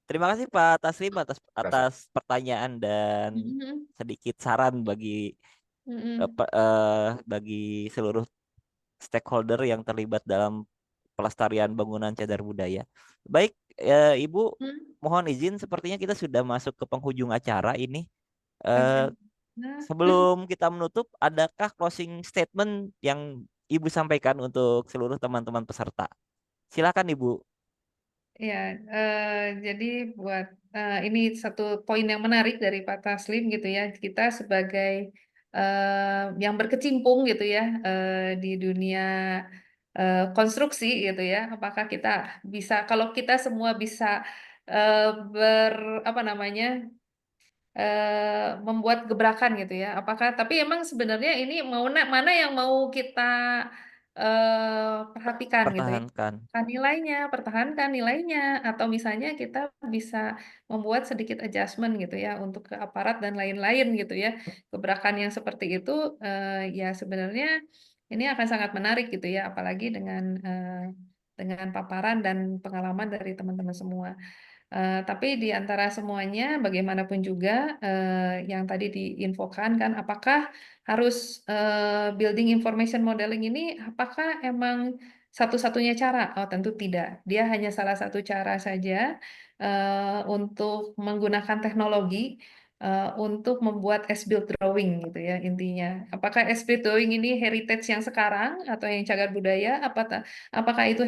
terima kasih Pak Taslim atas Makasih. atas pertanyaan dan Mm-mm. sedikit saran Mm-mm. bagi seluruh stakeholder yang terlibat dalam pelestarian bangunan cagar budaya. Baik, Ibu, Mm. mohon izin sepertinya kita sudah masuk ke penghujung acara ini. Oke. Eh, Nah, Sebelum kita menutup, adakah closing statement yang Ibu sampaikan untuk seluruh teman-teman peserta? Silakan Ibu. ya, jadi buat ini satu poin yang menarik dari Pak Taslim gitu ya. Kita sebagai yang berkecimpung gitu ya di dunia konstruksi gitu ya. Apakah kita bisa, kalau kita semua bisa eh, ber apa namanya membuat gebrakan gitu ya. Apakah tapi emang sebenarnya ini mana yang mau kita perhatikan gitu ya. Pertahankan. Nilainya, pertahankan nilainya, atau misalnya kita bisa membuat sedikit adjustment gitu ya untuk ke aparat dan lain-lain gitu ya. Gebrakan yang seperti itu ya sebenarnya ini akan sangat menarik gitu ya, apalagi dengan paparan dan pengalaman dari teman-teman semua. Tapi di antara semuanya, bagaimanapun juga yang tadi diinfokan kan, apakah harus building information modeling ini, apakah emang satu-satunya cara? Oh, tentu tidak. Dia hanya salah satu cara saja untuk menggunakan teknologi untuk membuat as-built drawing gitu ya intinya. Apakah as-built drawing ini heritage yang sekarang atau yang cagar budaya? Apakah itu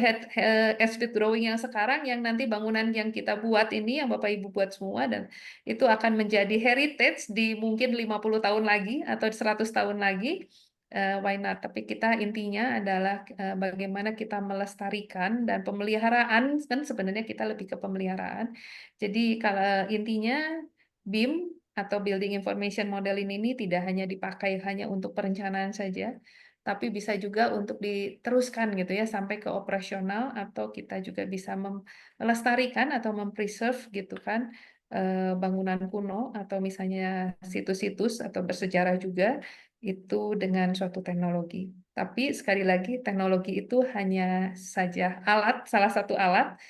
as-built drawing yang sekarang yang nanti bangunan yang kita buat ini yang Bapak Ibu buat semua dan itu akan menjadi heritage di mungkin 50 tahun lagi atau 100 tahun lagi? Why not? Tapi kita intinya adalah bagaimana kita melestarikan dan pemeliharaan kan sebenarnya kita lebih ke pemeliharaan. Jadi kalau intinya BIM atau Building Information Modeling ini tidak hanya dipakai hanya untuk perencanaan saja, tapi bisa juga untuk diteruskan gitu ya sampai ke operasional atau kita juga bisa melestarikan atau mempreserve gitu kan bangunan kuno atau misalnya situs-situs atau bersejarah juga itu dengan suatu teknologi. Tapi sekali lagi teknologi itu hanya saja alat, salah satu alat.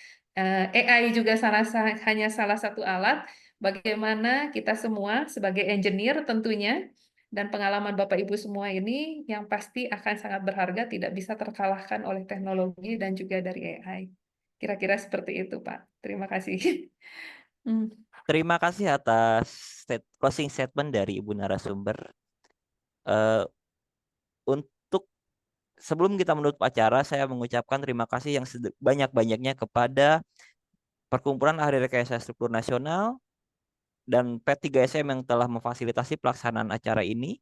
AI juga hanya salah satu alat. Bagaimana kita semua sebagai engineer tentunya dan pengalaman Bapak Ibu semua ini yang pasti akan sangat berharga, tidak bisa terkalahkan oleh teknologi dan juga dari AI. Kira-kira seperti itu, Pak. Terima kasih. Terima kasih atas closing statement dari Ibu narasumber. Untuk sebelum kita menutup acara, saya mengucapkan terima kasih yang sebanyak-banyaknya kepada Perkumpulan Ahli Rekayasa Struktur Nasional dan P3SM yang telah memfasilitasi pelaksanaan acara ini,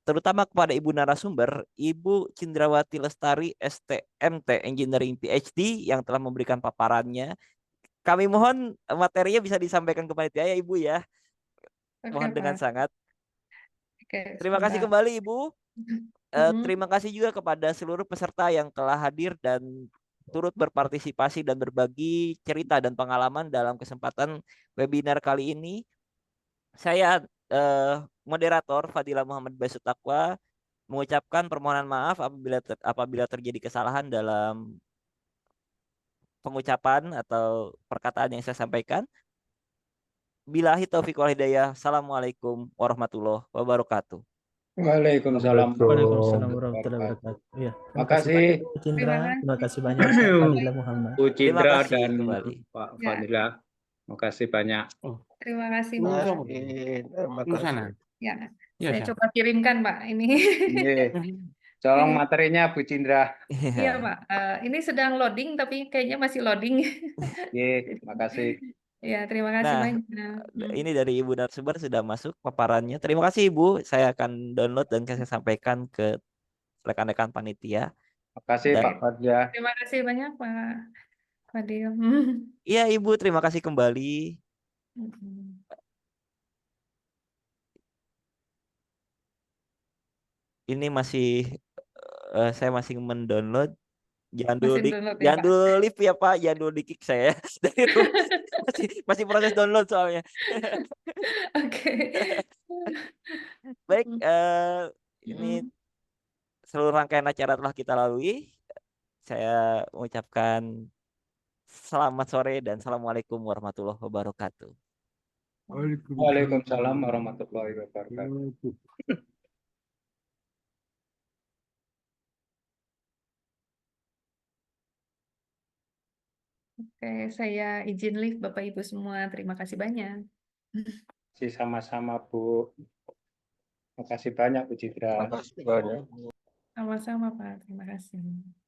terutama kepada Ibu narasumber, Ibu Cindrawati Lestari, STMT Engineering PhD yang telah memberikan paparannya. Kami mohon materinya bisa disampaikan ke panitia ya Ibu ya. Mohon Oke, dengan Pak. sangat. Oke, Terima kasih sebentar. kembali Ibu. Terima kasih juga kepada seluruh peserta yang telah hadir dan turut berpartisipasi dan berbagi cerita dan pengalaman dalam kesempatan webinar kali ini. Saya moderator Fadila Muhammad Basu Taqwa mengucapkan permohonan maaf apabila terjadi kesalahan dalam pengucapan atau perkataan yang saya sampaikan. Billahi taufiq wal hidayah. Assalamualaikum warahmatullahi wabarakatuh. Waalaikumsalam. Waalaikumsalam warahmatullahi wabarakatuh. Ya, terima kasih Makasih. banyak Bu Cindra, terima kasih banyak Pak Fadila Muhammad. Bu Terima Cindra kasih dan kembali. Pak Ya. Fadila. Makasih banyak. Terima kasih, Pak. Terima kasih. Ya, Ya, saya siap. coba kirimkan, Pak. Ini. Tolong materinya Bu Cindra. Iya, Pak. Ini sedang loading, tapi kayaknya masih loading. Makasih. Ya, terima kasih Nah, banyak. ini dari Ibu narasumber sudah masuk paparannya. Terima kasih Ibu. Saya akan download dan saya sampaikan ke rekan-rekan panitia. Makasih Pak Fadila. Terima kasih banyak Pak Fadil. Iya Ibu, terima kasih kembali. Ini saya masih mendownload. Jangan dulu Masih download ya, Pak? live ya Pak, jangan dulu di-kick saya dari rumah. masih proses download soalnya. Oke. Baik, ini seluruh rangkaian acara telah kita lalui. Saya mengucapkan selamat sore dan assalamualaikum warahmatullahi wabarakatuh. Waalaikumsalam warahmatullahi wabarakatuh. Oke, saya izin live Bapak Ibu semua. Terima kasih banyak. Sama-sama Bu. Makasih banyak Bu Cindra. Terima kasih banyak. Sama-sama Pak. Terima kasih.